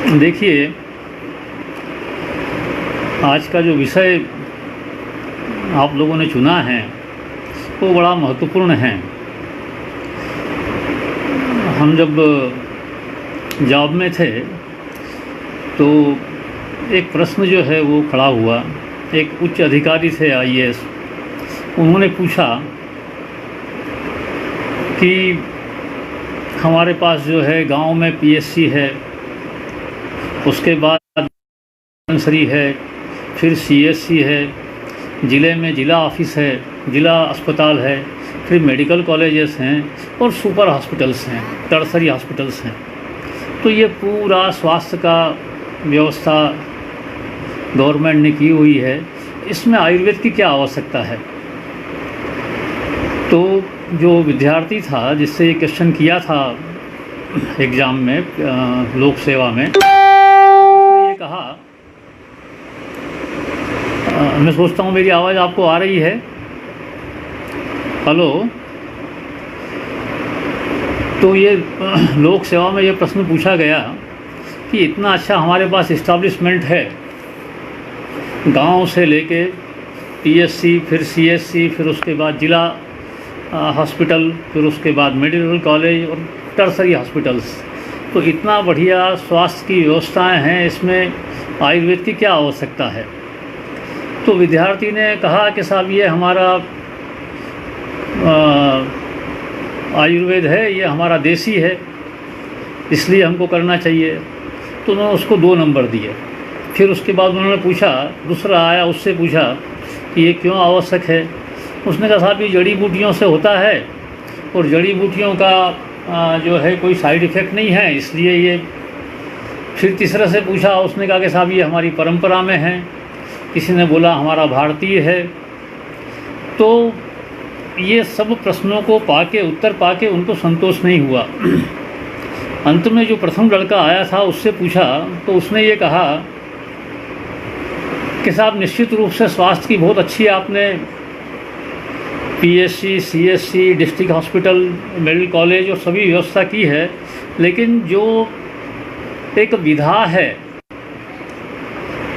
देखिए, आज का जो विषय आप लोगों ने चुना है वो बड़ा महत्वपूर्ण है। हम जब जॉब में थे तो एक प्रश्न जो है वो खड़ा हुआ। एक उच्च अधिकारी थे आईएएस, उन्होंने पूछा कि हमारे पास जो है गांव में पीएससी है, उसके बाद डिस्पेंसरी है, फिर सीएससी है, ज़िले में ज़िला ऑफिस है, ज़िला अस्पताल है, फिर मेडिकल कॉलेजेस हैं और सुपर हॉस्पिटल्स हैं, टर्सरी हॉस्पिटल्स हैं। तो ये पूरा स्वास्थ्य का व्यवस्था गवर्नमेंट ने की हुई है, इसमें आयुर्वेद की क्या आवश्यकता है। तो जो विद्यार्थी था जिससे ये क्वेश्चन किया था एग्ज़ाम में, लोक सेवा में, उसने ये कहा, मैं सोचता हूँ मेरी आवाज़ आपको आ रही है। हेलो। तो ये लोक सेवा में ये प्रश्न पूछा गया कि इतना अच्छा हमारे पास इस्टेब्लिशमेंट है, गांव से लेके पीएससी, फिर सीएससी, फिर उसके बाद ज़िला हॉस्पिटल, फिर उसके बाद मेडिकल कॉलेज और टर्सरी हॉस्पिटल्स। तो इतना बढ़िया स्वास्थ्य की व्यवस्थाएं हैं, इसमें आयुर्वेद की क्या आवश्यकता है। तो विद्यार्थी ने कहा कि साहब ये हमारा आयुर्वेद है, ये हमारा देसी है, इसलिए हमको करना चाहिए। तो उन्होंने उसको 2 नंबर दिए। फिर उसके बाद उन्होंने पूछा, दूसरा आया, उससे पूछा कि ये क्यों आवश्यक है। उसने कहा साहब ये जड़ी बूटियों से होता है और जड़ी बूटियों का जो है कोई साइड इफ़ेक्ट नहीं है, इसलिए ये। फिर तीसरे से पूछा, उसने कहा कि साहब ये हमारी परंपरा में है। किसी ने बोला हमारा भारतीय है। तो ये सब प्रश्नों को पाके, उत्तर पाके उनको संतोष नहीं हुआ। अंत में जो प्रथम लड़का आया था उससे पूछा तो उसने ये कहा कि साहब निश्चित रूप से स्वास्थ्य की बहुत अच्छी आपने PSC, CSC, district hospital, medical college और सभी व्यवस्था की है, लेकिन जो एक विधा है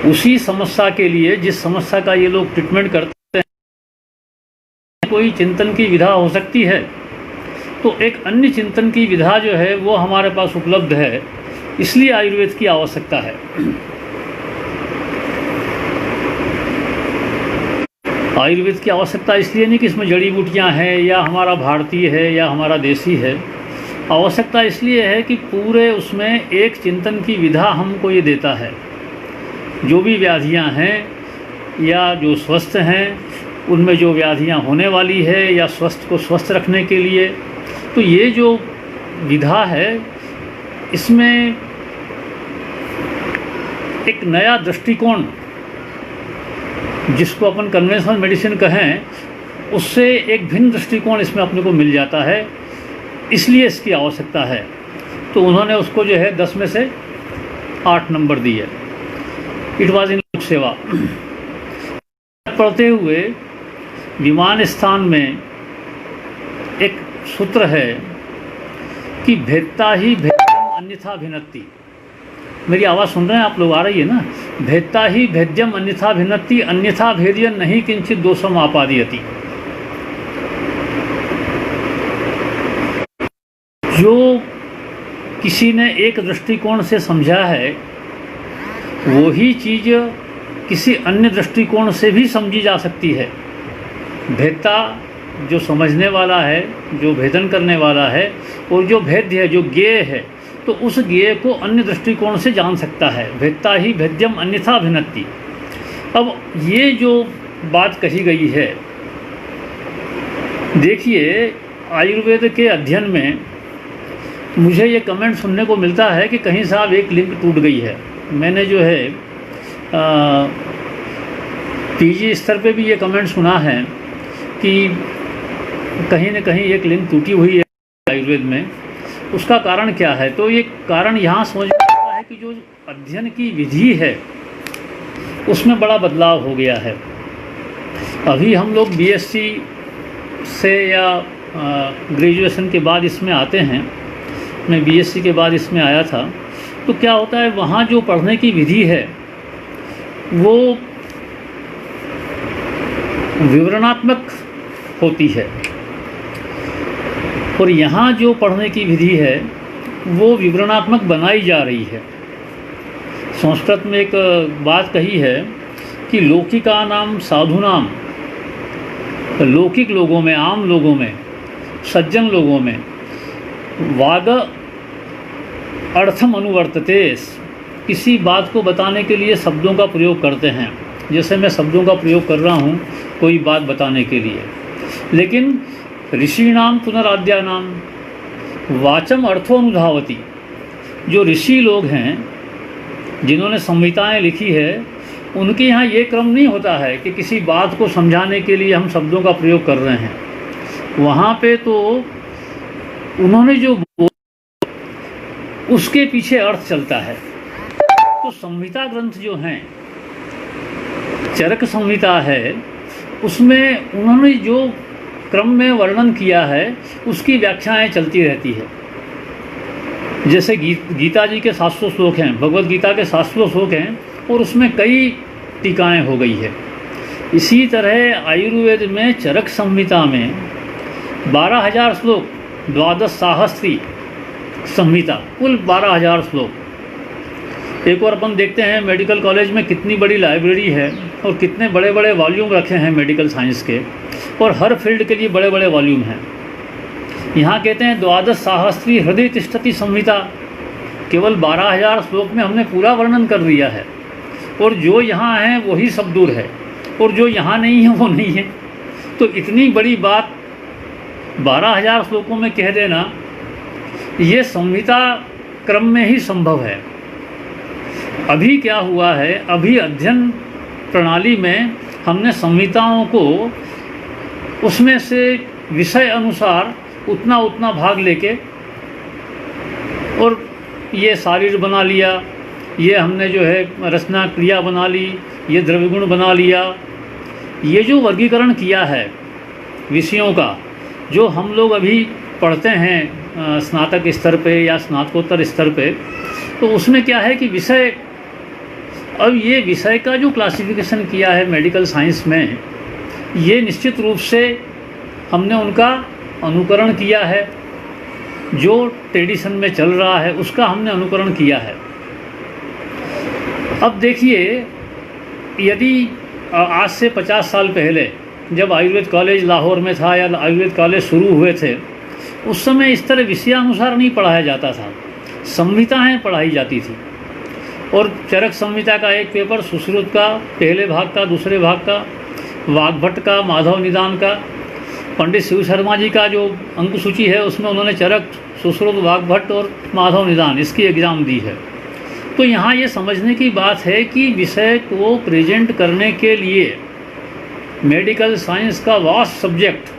उसी समस्या के लिए, जिस समस्या का ये लोग ट्रीटमेंट करते हैं, कोई चिंतन की विधा हो सकती है। तो एक अन्य चिंतन की विधा जो है वो हमारे पास उपलब्ध है, इसलिए आयुर्वेद की आवश्यकता है। आयुर्वेद की आवश्यकता इसलिए नहीं कि इसमें जड़ी बूटियाँ हैं या हमारा भारतीय है या हमारा देसी है। आवश्यकता इसलिए है कि पूरे उसमें एक चिंतन की विधा हमको ये देता है। जो भी व्याधियाँ हैं या जो स्वस्थ हैं, उनमें जो व्याधियाँ होने वाली है या स्वस्थ को स्वस्थ रखने के लिए, तो ये जो विधा है इसमें एक नया दृष्टिकोण, जिसको अपन कन्वेंशनल मेडिसिन कहें, उससे एक भिन्न दृष्टिकोण इसमें अपने को मिल जाता है, इसलिए इसकी आवश्यकता है। तो उन्होंने उसको जो है 10 में से 8 नंबर दिए। इट वॉज इन लोक सेवा। पढ़ते हुए विमान स्थान में एक सूत्र है कि भेदता ही भेद्यम अन्यथा भिन्नति। मेरी आवाज़ सुन रहे हैं आप लोग? आ रही है ना? भेदता ही भेद्यम अन्यथा भिन्नति, अन्यथा भेद्यम नहीं किंचित दोषम आपादयति। जो किसी ने एक दृष्टिकोण से समझा है, वही चीज़ किसी अन्य दृष्टिकोण से भी समझी जा सकती है। भेदता जो समझने वाला है, जो भेदन करने वाला है, और जो भेद्य है, जो ज्ञेय है, तो उस ज्ञेय को अन्य दृष्टिकोण से जान सकता है। भेदता ही भेद्यम अन्यथा भिन्नति। अब ये जो बात कही गई है, देखिए आयुर्वेद के अध्ययन में मुझे ये कमेंट सुनने को मिलता है कि कहीं साहब एक लिंक टूट गई है। मैंने जो है पीजी स्तर पे भी ये कमेंट सुना है कि कहीं न कहीं एक लिंक टूटी हुई है आयुर्वेद में। उसका कारण क्या है? तो ये कारण यहाँ समझ में आता है कि जो अध्ययन की विधि है उसमें बड़ा बदलाव हो गया है। अभी हम लोग बीएससी से या ग्रेजुएशन के बाद इसमें आते हैं। मैं बीएससी के बाद इसमें आया था। तो क्या होता है, वहाँ जो पढ़ने की विधि है वो विवरणात्मक होती है, और यहाँ जो पढ़ने की विधि है वो विवरणात्मक बनाई जा रही है। संस्कृत में एक बात कही है कि लौकिका नाम साधुनाम, लौकिक लोगों में, आम लोगों में, सज्जन लोगों में वाग अर्थम अनुवर्तते, किसी बात को बताने के लिए शब्दों का प्रयोग करते हैं। जैसे मैं शब्दों का प्रयोग कर रहा हूँ कोई बात बताने के लिए, लेकिन ऋषिणाम पुनराद्यानाम वाचम अर्थोनुधावती, जो ऋषि लोग हैं जिन्होंने संहिताएं लिखी है, उनके यहाँ ये क्रम नहीं होता है कि किसी बात को समझाने के लिए हम शब्दों का प्रयोग कर रहे हैं। वहाँ पे तो उन्होंने जो उसके पीछे अर्थ चलता है। तो संहिता ग्रंथ जो हैं, चरक संहिता है, उसमें उन्होंने जो क्रम में वर्णन किया है उसकी व्याख्याएं चलती रहती है। जैसे गीता जी के 700 श्लोक हैं, भगवत गीता के 700 श्लोक हैं, और उसमें कई टीकाएं हो गई है। इसी तरह आयुर्वेद में चरक संहिता में 12,000 श्लोक, 12 संहिता, कुल 12,000 श्लोक। एक और अपन देखते हैं मेडिकल कॉलेज में कितनी बड़ी लाइब्रेरी है और कितने बड़े बड़े वॉल्यूम रखे हैं मेडिकल साइंस के, और हर फील्ड के लिए बड़े बड़े वॉल्यूम हैं। यहाँ कहते हैं 12 हृदय तिष्ठति संहिता, केवल 12,000 श्लोक में हमने पूरा वर्णन कर दिया है, और जो यहाँ है वही सब दूर है, और जो यहाँ नहीं है वो नहीं है। तो इतनी बड़ी बात 12,000 श्लोकों में कह देना, ये संहिता क्रम में ही संभव है। अभी क्या हुआ है, अभी अध्ययन प्रणाली में हमने संहिताओं को उसमें से विषय अनुसार उतना उतना भाग लेके, और ये शारीर बना लिया, ये हमने जो है रचना क्रिया बना ली, ये द्रव्यगुण बना लिया। ये जो वर्गीकरण किया है विषयों का, जो हम लोग अभी पढ़ते हैं स्नातक स्तर पे या स्नातकोत्तर स्तर पे, तो उसमें क्या है कि विषय, अब ये विषय का जो क्लासिफिकेशन किया है मेडिकल साइंस में, ये निश्चित रूप से हमने उनका अनुकरण किया है। जो ट्रेडिशन में चल रहा है उसका हमने अनुकरण किया है। अब देखिए, यदि आज से 50 साल पहले जब आयुर्वेद कॉलेज लाहौर में था या आयुर्वेद कॉलेज शुरू हुए थे, उस समय इस तरह विषयानुसार नहीं पढ़ाया जाता था, संहिताएं पढ़ाई जाती थी। और चरक संहिता का एक पेपर, सुश्रुत का पहले भाग का, दूसरे भाग का, वाग्भट का, माधव निदान का, पंडित शिव शर्मा जी का जो अंक सूची है उसमें उन्होंने चरक, सुश्रुत, वाग्भट और माधव निदान इसकी एग्ज़ाम दी है। तो यहाँ ये समझने की बात है कि विषय को प्रेजेंट करने के लिए मेडिकल साइंस का वास्ट सब्जेक्ट,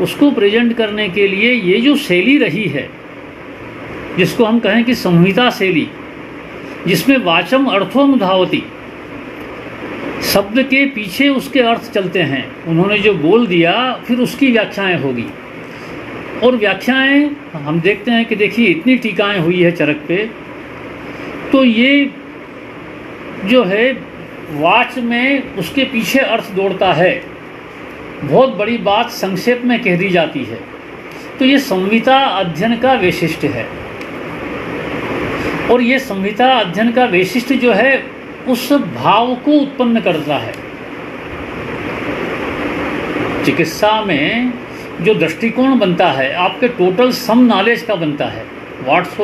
उसको प्रेजेंट करने के लिए ये जो शैली रही है, जिसको हम कहें कि संहिता शैली, जिसमें वाचम अर्थोनुधावती, शब्द के पीछे उसके अर्थ चलते हैं। उन्होंने जो बोल दिया फिर उसकी व्याख्याएं होगी, और व्याख्याएं हम देखते हैं कि देखिए इतनी टीकाएं हुई है चरक पे। तो ये जो है वाच में उसके पीछे अर्थ दौड़ता है, बहुत बड़ी बात संक्षेप में कह दी जाती है। तो ये संहिता अध्ययन का वैशिष्ट्य है, और ये संहिता अध्ययन का वैशिष्ट्य जो है उस भाव को उत्पन्न करता है। चिकित्सा में जो दृष्टिकोण बनता है आपके टोटल सम नॉलेज का बनता है, what's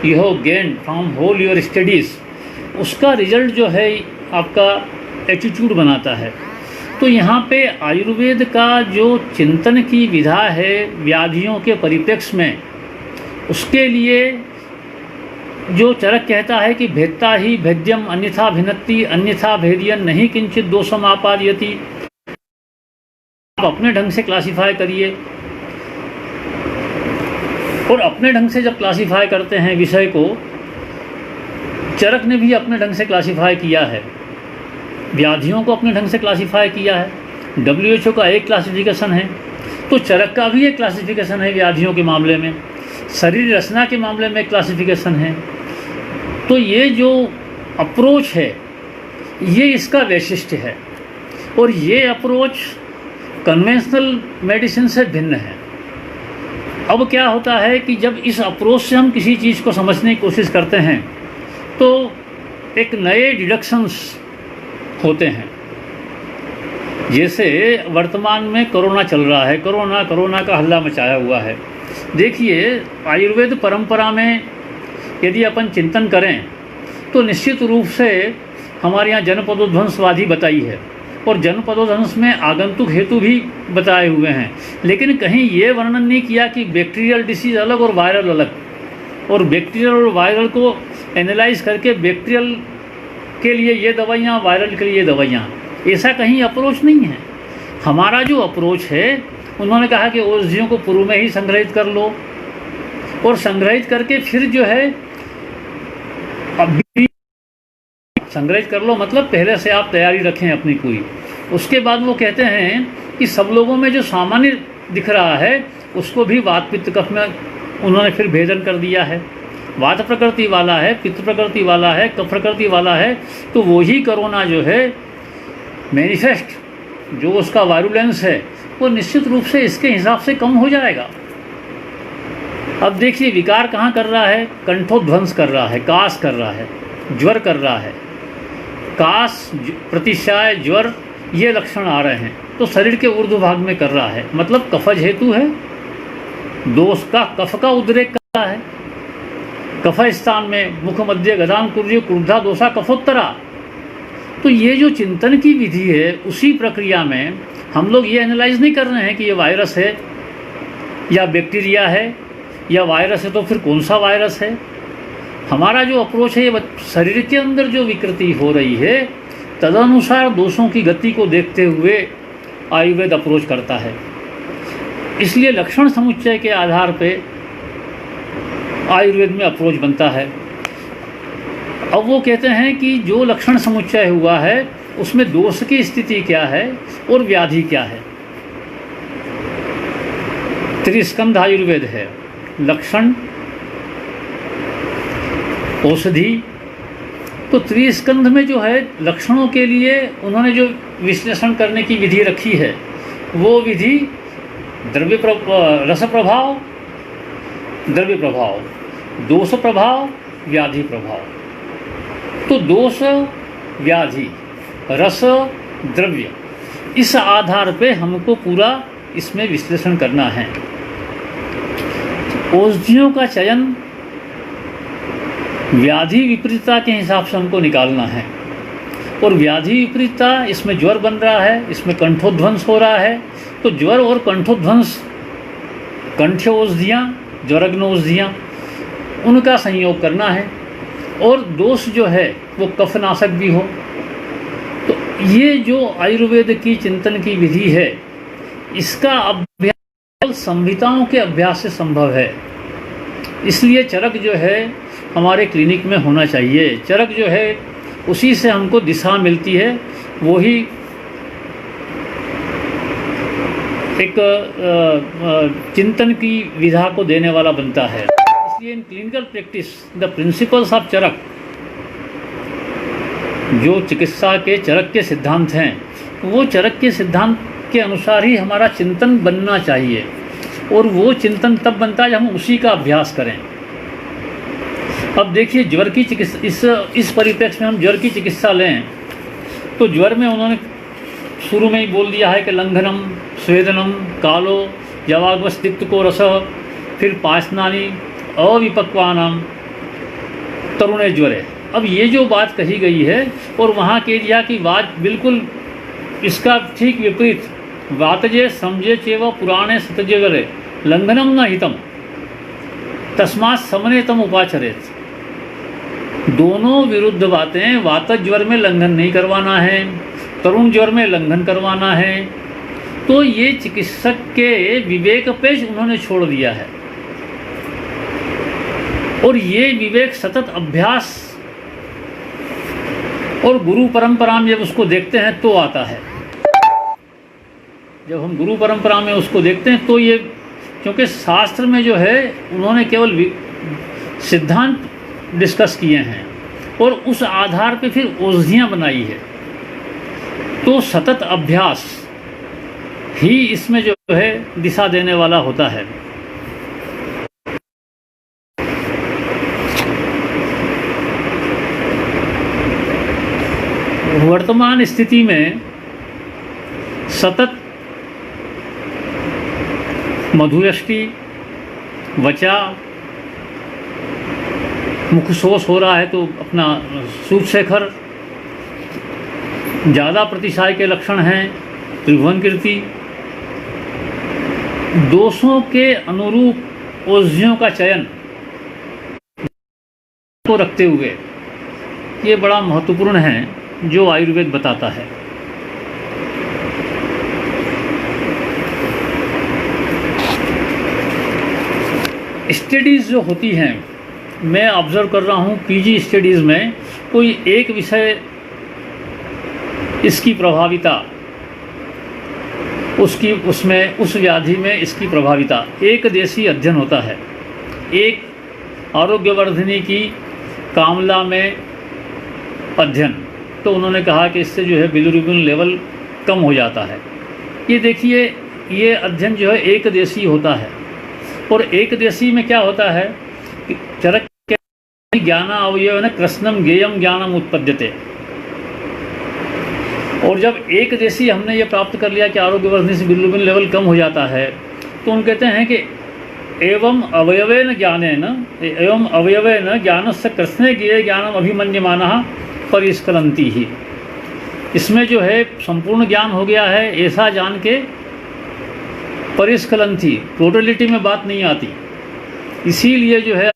you have gained from whole your studies, उसका रिजल्ट जो है आपका एटीट्यूड बनाता है। तो यहाँ पे आयुर्वेद का जो चिंतन की विधा है व्याधियों के परिप्रेक्ष्य में, उसके लिए जो चरक कहता है कि भेदता ही भेद्यम अन्यथा भिन्नति अन्यथा भेदियन नहीं किंचित दोषम आपादयति, आप अपने ढंग से क्लासिफाई करिए। और अपने ढंग से जब क्लासिफाई करते हैं विषय को, चरक ने भी अपने ढंग से क्लासिफाई किया है, व्याधियों को अपने ढंग से क्लासिफाई किया है। WHO का एक क्लासिफिकेशन है, तो चरक का भी एक क्लासिफिकेशन है व्याधियों के मामले में। शरीर रचना के मामले में एक क्लासिफिकेशन है, तो ये जो अप्रोच है ये इसका वैशिष्ट्य है, और ये अप्रोच कन्वेंशनल मेडिसिन से भिन्न है। अब क्या होता है कि जब इस अप्रोच से हम किसी चीज़ को समझने की कोशिश करते हैं तो एक नए डिडक्शंस होते हैं। जैसे वर्तमान में कोरोना चल रहा है, कोरोना का हल्ला मचाया हुआ है। देखिए, आयुर्वेद परंपरा में यदि अपन चिंतन करें तो निश्चित रूप से हमारे यहाँ जनपदोध्वंसवादी बताई है, और जनपदोध्वंस में आगंतुक हेतु भी बताए हुए हैं, लेकिन कहीं ये वर्णन नहीं किया कि बैक्टीरियल डिसीज़ अलग और वायरल अलग, और बैक्टीरियल और वायरल को एनालाइज करके बैक्टीरियल के लिए ये दवाइयाँ, वायरल के लिए ये दवाइयाँ, ऐसा कहीं अप्रोच नहीं है। हमारा जो अप्रोच है, उन्होंने कहा कि औषधियों को पूर्व में ही संग्रहित कर लो, और संग्रहित करके फिर जो है अभी संग्रहित कर लो, मतलब पहले से आप तैयारी रखें अपनी कोई। उसके बाद वो कहते हैं कि सब लोगों में जो सामान्य दिख रहा है उसको भी वात पित्त कफ में उन्होंने फिर भेदन कर दिया है। वात प्रकृति वाला है, पित्त प्रकृति वाला है, कफ प्रकृति वाला है, तो वही कोरोना जो है मैनिफेस्ट जो उसका वायरुलेंस है वो निश्चित रूप से इसके हिसाब से कम हो जाएगा। अब देखिए, विकार कहाँ कर रहा है? कंठोध्वंस कर रहा है, कास कर रहा है, ज्वर कर रहा है। कास, प्रतिशाय, ज्वर, ये लक्षण आ रहे हैं तो शरीर के ऊर्ध्व भाग में कर रहा है, मतलब कफज हेतु है, दोष का, कफ का उद्रेक कर रहा है। कफ स्थान में मुख मध्य गदान कुर्य क्रुद्धा दोषा कफोत्तरा। तो ये जो चिंतन की विधि है, उसी प्रक्रिया में हम लोग ये एनालाइज नहीं कर रहे हैं कि ये वायरस है या बैक्टीरिया है, या वायरस है तो फिर कौन सा वायरस है। हमारा जो अप्रोच है, ये शरीर के अंदर जो विकृति हो रही है तदनुसार दोषों की गति को देखते हुए आयुर्वेद अप्रोच करता है। इसलिए लक्षण समुच्चय के आधार पे आयुर्वेद में अप्रोच बनता है। अब वो कहते हैं कि जो लक्षण समुच्चय हुआ है उसमें दोष की स्थिति क्या है और व्याधि क्या है। त्रिस्कंध आयुर्वेद है, लक्षण, औषधि। तो त्रिस्कंध में जो है लक्षणों के लिए उन्होंने जो विश्लेषण करने की विधि रखी है वो विधि रस प्रभाव, द्रव्य प्रभाव, दोष प्रभाव, व्याधि प्रभाव। तो दोष, व्याधि, रस, द्रव्य, इस आधार पे हमको पूरा इसमें विश्लेषण करना है। औषधियों का चयन व्याधि विपरीतता के हिसाब से हमको निकालना है, और व्याधि विपरीतता, इसमें ज्वर बन रहा है, इसमें कंठोध्वंस हो रहा है, तो ज्वर और कंठोध्वंस, कंठ्य औषधियाँ, ज्वरग्न औषधियाँ, उनका संयोग करना है, और दोष जो है वो कफनाशक भी हो। तो ये जो आयुर्वेद की चिंतन की विधि है, इसका अभ्यास संहिताओं के अभ्यास से संभव है। इसलिए चरक जो है हमारे क्लिनिक में होना चाहिए। चरक जो है उसी से हमको दिशा मिलती है, वही एक चिंतन की विधा को देने वाला बनता है। इसलिए in clinical practice the principles of Charak, जो चिकित्सा के चरक के सिद्धांत हैं, वो चरक के सिद्धांत के अनुसार ही हमारा चिंतन बनना चाहिए, और वो चिंतन तब बनता है जब हम उसी का अभ्यास करें। अब देखिए, ज्वर की चिकित्सा, इस परिप्रेक्ष्य में हम ज्वर की चिकित्सा लें तो ज्वर में उन्होंने शुरू में ही बोल दिया है कि लंघनम, स्वेदनम, कालो, यवाग्वस्तित्व रस, फिर पाचनानी अविपक्वानाम तरुणे ज्वरे। अब ये जो बात कही गई है, और वहाँ कह दिया कि बात बिल्कुल इसका ठीक विपरीत, वातजे समझे चेव पुराणे सतजे ज्वरे लंघनम न हितम तस्मात् समने तम उपाचरेत। दोनों विरुद्ध बातें। वातज ज्वर में लंघन नहीं करवाना है, तरुण ज्वर में लंघन करवाना है। तो ये चिकित्सक के विवेक पे उन्होंने छोड़ दिया है, और ये विवेक सतत अभ्यास और गुरु परंपरा में जब उसको देखते हैं तो आता है। जब हम गुरु परंपरा में उसको देखते हैं तो ये, क्योंकि शास्त्र में जो है उन्होंने केवल सिद्धांत डिस्कस किए हैं, और उस आधार पे फिर औषधियाँ बनाई है। तो सतत अभ्यास ही इसमें जो है दिशा देने वाला होता है। वर्तमान स्थिति में सतत मधुयष्टि, वचा, मुखशोष हो रहा है तो अपना सूर्यशेखर, ज़्यादा प्रतिशाय के लक्षण हैं त्रिभुवनकीर्ति। दोषों के अनुरूप औषधियों का चयन को रखते हुए ये बड़ा महत्वपूर्ण है जो आयुर्वेद बताता है। स्टडीज़ जो होती हैं, मैं ऑब्ज़र्व कर रहा हूँ पीजी स्टडीज़ में कोई एक विषय इसकी प्रभाविता, उसमें उस व्याधि में इसकी प्रभाविता, एक देशी अध्ययन होता है। एक आरोग्यवर्धिनी की कामला में अध्ययन, तो उन्होंने कहा कि इससे जो है बिलिरुबिन लेवल कम हो जाता है। ये देखिए, ये अध्ययन जो है एक देशी होता है, और एक देशी में क्या होता है कि चरक ज्ञान अवयव न कृष्णम ज्ञेयम ज्ञानम उत्पद्यते। और जब एक देशी हमने ये प्राप्त कर लिया कि आरोग्यवर्धिनी से बिलिरुबिन लेवल कम हो जाता है, तो उन कहते हैं कि एवं अवयवेन ज्ञानस्य कृष्णे ज्ञेय ज्ञानम अभिमन्यमानः परिस्खलन्ति ही। इसमें जो है संपूर्ण ज्ञान हो गया है ऐसा जान के परिस्खलन्ति, टोटलिटी में बात नहीं आती। इसीलिए जो है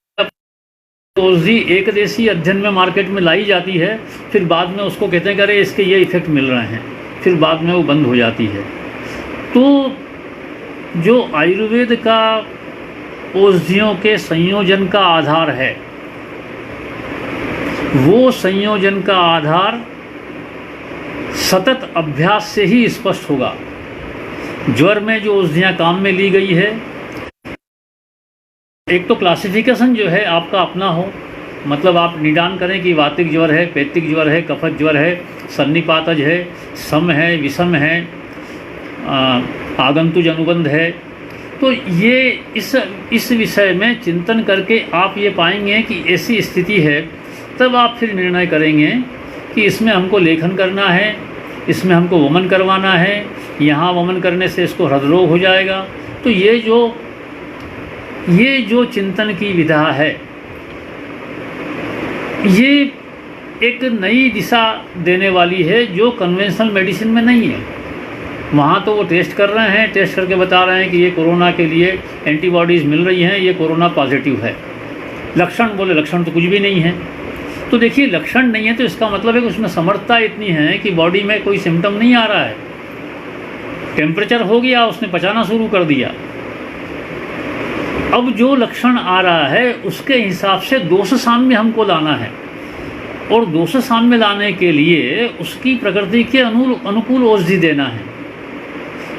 औषधि एक देशी अध्ययन में मार्केट में लाई जाती है, फिर बाद में उसको कहते हैं कि अरे इसके ये इफेक्ट मिल रहे हैं, फिर बाद में वो बंद हो जाती है। तो जो आयुर्वेद का औषधियों के संयोजन का आधार है, वो संयोजन का आधार सतत अभ्यास से ही स्पष्ट होगा। ज्वर में जो औषधियाँ काम में ली गई है, एक तो क्लासिफिकेशन जो है आपका अपना हो, मतलब आप निदान करें कि वातिक ज्वर है, पैत्तिक ज्वर है, कफत ज्वर है, सन्निपातज है, सम है, विषम है, आगंतुज अनुबंध है। तो ये इस विषय में चिंतन करके आप ये पाएंगे कि ऐसी स्थिति है, तब आप फिर निर्णय करेंगे कि इसमें हमको लेखन करना है, इसमें हमको वमन करवाना है, यहाँ वमन करने से इसको हृदरोग हो जाएगा। तो ये जो चिंतन की विधा है, ये एक नई दिशा देने वाली है जो कन्वेंशनल मेडिसिन में नहीं है। वहाँ तो वो टेस्ट कर रहे हैं, टेस्ट करके बता रहे हैं कि ये कोरोना के लिए एंटीबॉडीज़ मिल रही हैं, ये कोरोना पॉजिटिव है। लक्षण बोले, लक्षण तो कुछ भी नहीं है। तो देखिए, लक्षण नहीं है तो इसका मतलब है कि उसमें समर्थता इतनी है कि बॉडी में कोई सिम्टम नहीं आ रहा है। टेम्परेचर हो गया, उसने पचाना शुरू कर दिया। अब जो लक्षण आ रहा है उसके हिसाब से दोष साम्य हमको लाना है, और दोष साम्य लाने के लिए उसकी प्रकृति के अनुकूल औषधि देना है।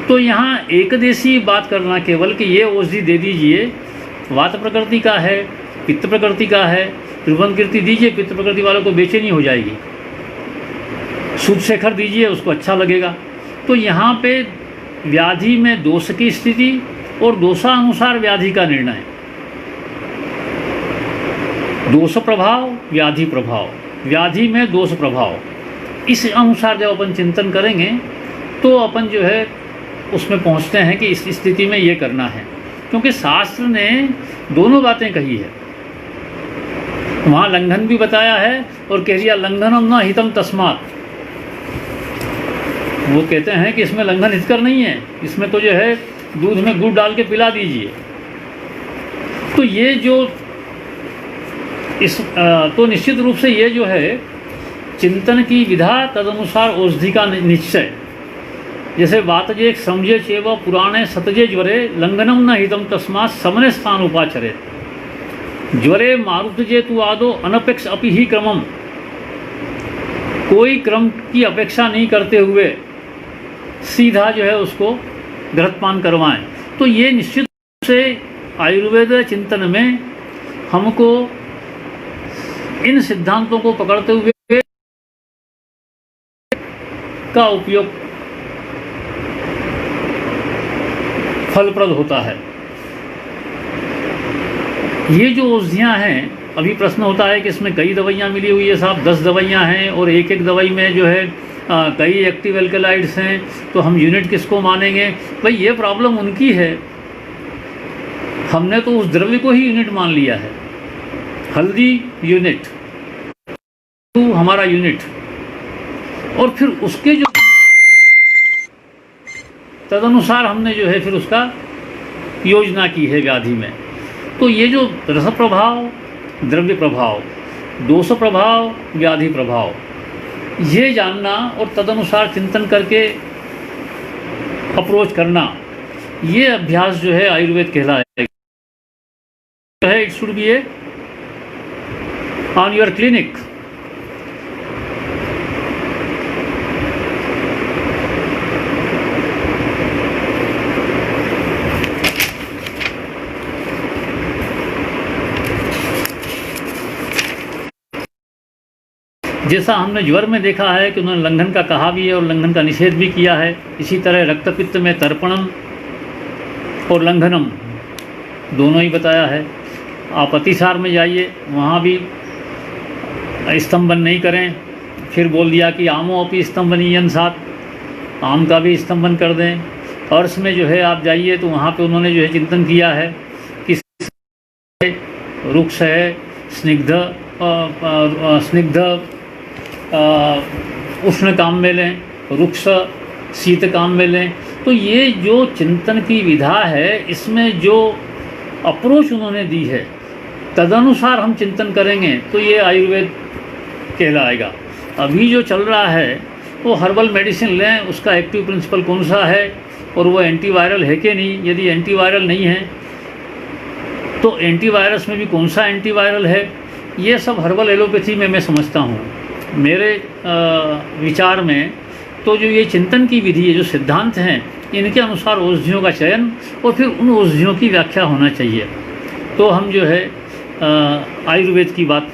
तो यहाँ एक देशी बात करना केवल कि ये औषधि दे दीजिए, वात प्रकृति का है, पित्त प्रकृति का है, त्रिभुवनकीर्ति दीजिए, पित्त प्रकृति वालों को बेचैनी हो जाएगी, सूर्यशेखर दीजिए, उसको अच्छा लगेगा। तो यहाँ पे व्याधि में दोष की स्थिति और दोषानुसार व्याधि का निर्णय, दोष प्रभाव, व्याधि प्रभाव, व्याधि में दोष प्रभाव, इस अनुसार जब अपन चिंतन करेंगे तो अपन जो है उसमें पहुंचते हैं कि इस स्थिति में ये करना है। क्योंकि शास्त्र ने दोनों बातें कही है, वहाँ लंघन भी बताया है और कह दिया लंघनम न हितम तस्मात्। वो कहते हैं कि इसमें लंघन हितकर नहीं है, इसमें तो जो है दूध में गुड़ डाल के पिला दीजिए। तो ये जो तो निश्चित रूप से ये जो है चिंतन की विधा, तदनुसार औषधि का निश्चय। जैसे बात जे समझे चेव पुराणे सतजे ज्वरे लंघनम न हितम तस्मात् समने स्थान उपाचरे। ज्वरे मारुतजे तु आदो अनपेक्ष अपि ही क्रमम, कोई क्रम की अपेक्षा नहीं करते हुए सीधा जो है उसको घृतपान करवाएं। तो ये निश्चित रूप से आयुर्वेद चिंतन में हमको इन सिद्धांतों को पकड़ते हुए का उपयोग फलप्रद होता है। ये जो औषधियाँ हैं, अभी प्रश्न होता है कि इसमें कई दवाइयाँ मिली हुई है साहब, 10 दवाइयाँ हैं और एक एक दवाई में जो है कई एक्टिव एल्केलाइड्स हैं, तो हम यूनिट किसको मानेंगे? भाई ये प्रॉब्लम उनकी है, हमने तो उस द्रव्य को ही यूनिट मान लिया है। हल्दी यूनिट, तो हमारा यूनिट, और फिर उसके जो तदनुसार हमने जो है फिर उसका योजना की है व्याधि में। तो ये जो रस प्रभाव, द्रव्य प्रभाव, दोष प्रभाव, व्याधि प्रभाव, ये जानना और तदनुसार चिंतन करके अप्रोच करना, ये अभ्यास जो है आयुर्वेद कहलाएगा। It should be A on your clinic. जैसा हमने ज्वर में देखा है कि उन्होंने लंघन का कहा भी है और लंघन का निषेध भी किया है, इसी तरह रक्तपित्त में तर्पणम और लंघनम दोनों ही बताया है। आप अतिसार में जाइए, वहाँ भी स्तंभन नहीं करें। फिर बोल दिया कि आमो अपनी स्तंभनीयन साथ, आम का भी स्तंभन कर दें। अर्श में जो है आप जाइए तो वहाँ पे उन्होंने जो है चिंतन किया है कि रुक्ष है, स्निग्ध उष्ण काम में लें, रुक्ष शीत काम में लें। तो ये जो चिंतन की विधा है, इसमें जो अप्रोच उन्होंने दी है, तदनुसार हम चिंतन करेंगे तो ये आयुर्वेद कहलाएगा। अभी जो चल रहा है वो हर्बल मेडिसिन लें, उसका एक्टिव प्रिंसिपल कौन सा है और वो एंटीवायरल है कि नहीं। यदि एंटीवायरल नहीं है तो एंटीवायरस में भी कौन सा एंटीवायरल है, ये सब हर्बल एलोपैथी में मैं समझता हूँ। मेरे विचार में तो जो ये चिंतन की विधि है, जो सिद्धांत हैं, इनके अनुसार औषधियों का चयन और फिर उन औषधियों की व्याख्या होना चाहिए। तो हम जो है आयुर्वेद की बात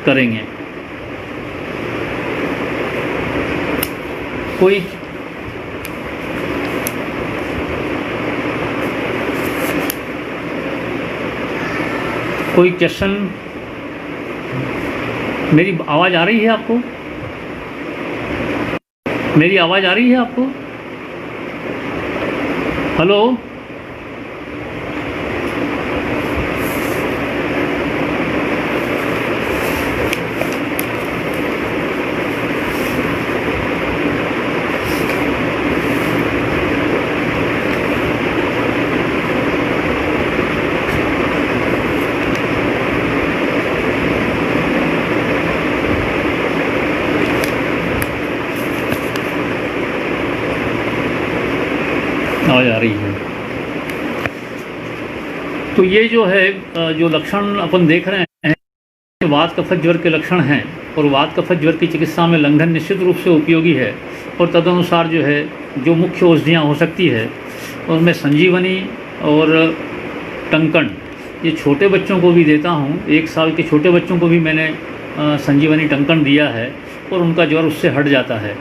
करेंगे। कोई क्वेश्चन? मेरी आवाज़ आ रही है आपको? मेरी आवाज़ आ रही है आपको? हेलो? आवाज़ आ रही है। तो ये जो है जो लक्षण अपन देख रहे हैं, वात कफत ज्वर के लक्षण हैं, और वात कफत ज्वर की चिकित्सा में लंघन निश्चित रूप से उपयोगी है। और तदनुसार जो है जो मुख्य औषधियाँ हो सकती है उनमें संजीवनी और टंकण, ये छोटे बच्चों को भी देता हूँ। 1 साल के छोटे बच्चों को भी मैंने संजीवनी टंकण दिया है और उनका ज्वर उससे हट जाता है।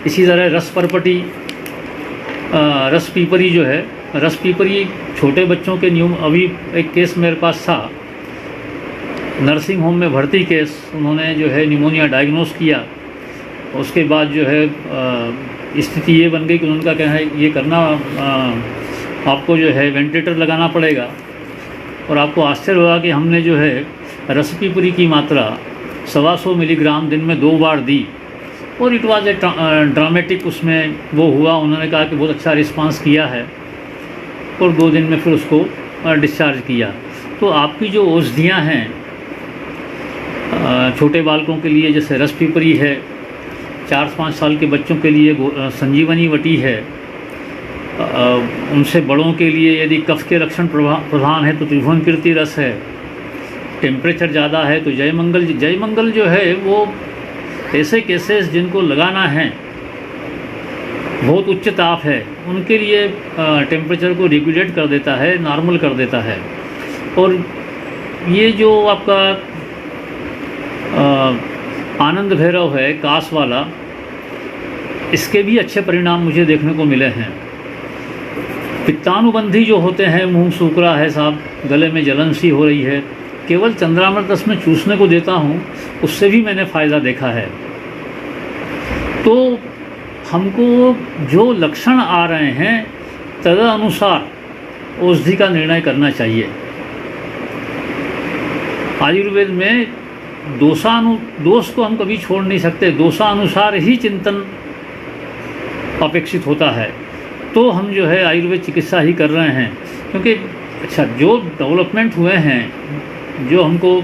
इसी तरह रस परपटी, रस पीपरी जो है, रस पीपरी छोटे बच्चों के अभी एक केस मेरे पास था, नर्सिंग होम में भर्ती केस। उन्होंने जो है निमोनिया डायग्नोस किया। उसके बाद जो है स्थिति ये बन गई कि उनका कहना है ये करना, आपको जो है वेंटिलेटर लगाना पड़ेगा। और आपको आश्चर्य होगा कि हमने जो है रस पीपरी की मात्रा 125 मिलीग्राम दिन में 2 बार दी, और इट वाज ए ड्रामेटिक उसमें वो हुआ। उन्होंने कहा कि बहुत अच्छा रिस्पांस किया है, और 2 दिन में फिर उसको डिस्चार्ज किया। तो आपकी जो औषधियाँ हैं छोटे बालकों के लिए, जैसे रस पीपरी है, 4-5 साल के बच्चों के लिए संजीवनी वटी है, उनसे बड़ों के लिए यदि कफ के लक्षण प्रधान है तो त्रिभुवन कीर्ति रस है, टेम्परेचर ज़्यादा है तो जयमंगल जो है वो ऐसे केसेस जिनको लगाना है, बहुत उच्च ताप है, उनके लिए टेम्परेचर को रेगुलेट कर देता है, नॉर्मल कर देता है। और ये जो आपका आनंद भैरव है कास वाला, इसके भी अच्छे परिणाम मुझे देखने को मिले हैं। पित्तानुबंधी जो होते हैं, मुंह सूख रहा है साहब, गले में जलन सी हो रही है, केवल चंद्रामृत उसमें चूसने को देता हूँ, उससे भी मैंने फ़ायदा देखा है। तो हमको जो लक्षण आ रहे हैं तदनुसार औषधि का निर्णय करना चाहिए। आयुर्वेद में दोष को हम कभी छोड़ नहीं सकते, दोषानुसार ही चिंतन अपेक्षित होता है। तो हम जो है आयुर्वेद चिकित्सा ही कर रहे हैं, क्योंकि अच्छा जो डेवलपमेंट हुए हैं, जो हमको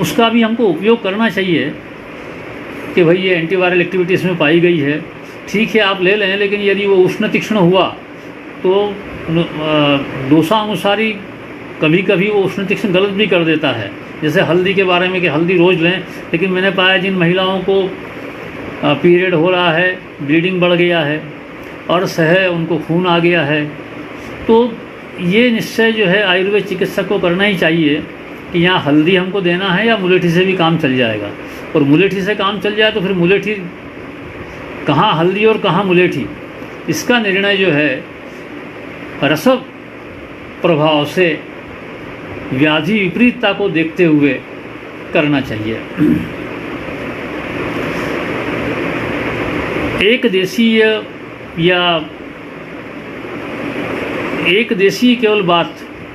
उसका भी हमको उपयोग करना चाहिए कि भाई ये एंटीवायरल एक्टिविटी इसमें पाई गई है, ठीक है आप ले लें, लेकिन यदि वो उष्ण तीक्ष्ण हुआ तो दोषानुसार ही कभी कभी वो उष्ण तीक्ष्ण गलत भी कर देता है। जैसे हल्दी के बारे में कि हल्दी रोज़ लें, लेकिन मैंने पाया जिन महिलाओं को पीरियड हो रहा है, ब्लीडिंग बढ़ गया है, अर्श है, उनको खून आ गया है, तो ये निश्चय जो है आयुर्वेद चिकित्सक को करना ही चाहिए कि यहाँ हल्दी हमको देना है या मुलेठी से भी काम चल जाएगा। और मुलेठी से काम चल जाए तो फिर मुलेठी कहाँ हल्दी और कहाँ मुलेठी, इसका निर्णय जो है रस प्रभाव से व्याधि विपरीतता को देखते हुए करना चाहिए। एक देशीय या एक देशीय केवल बात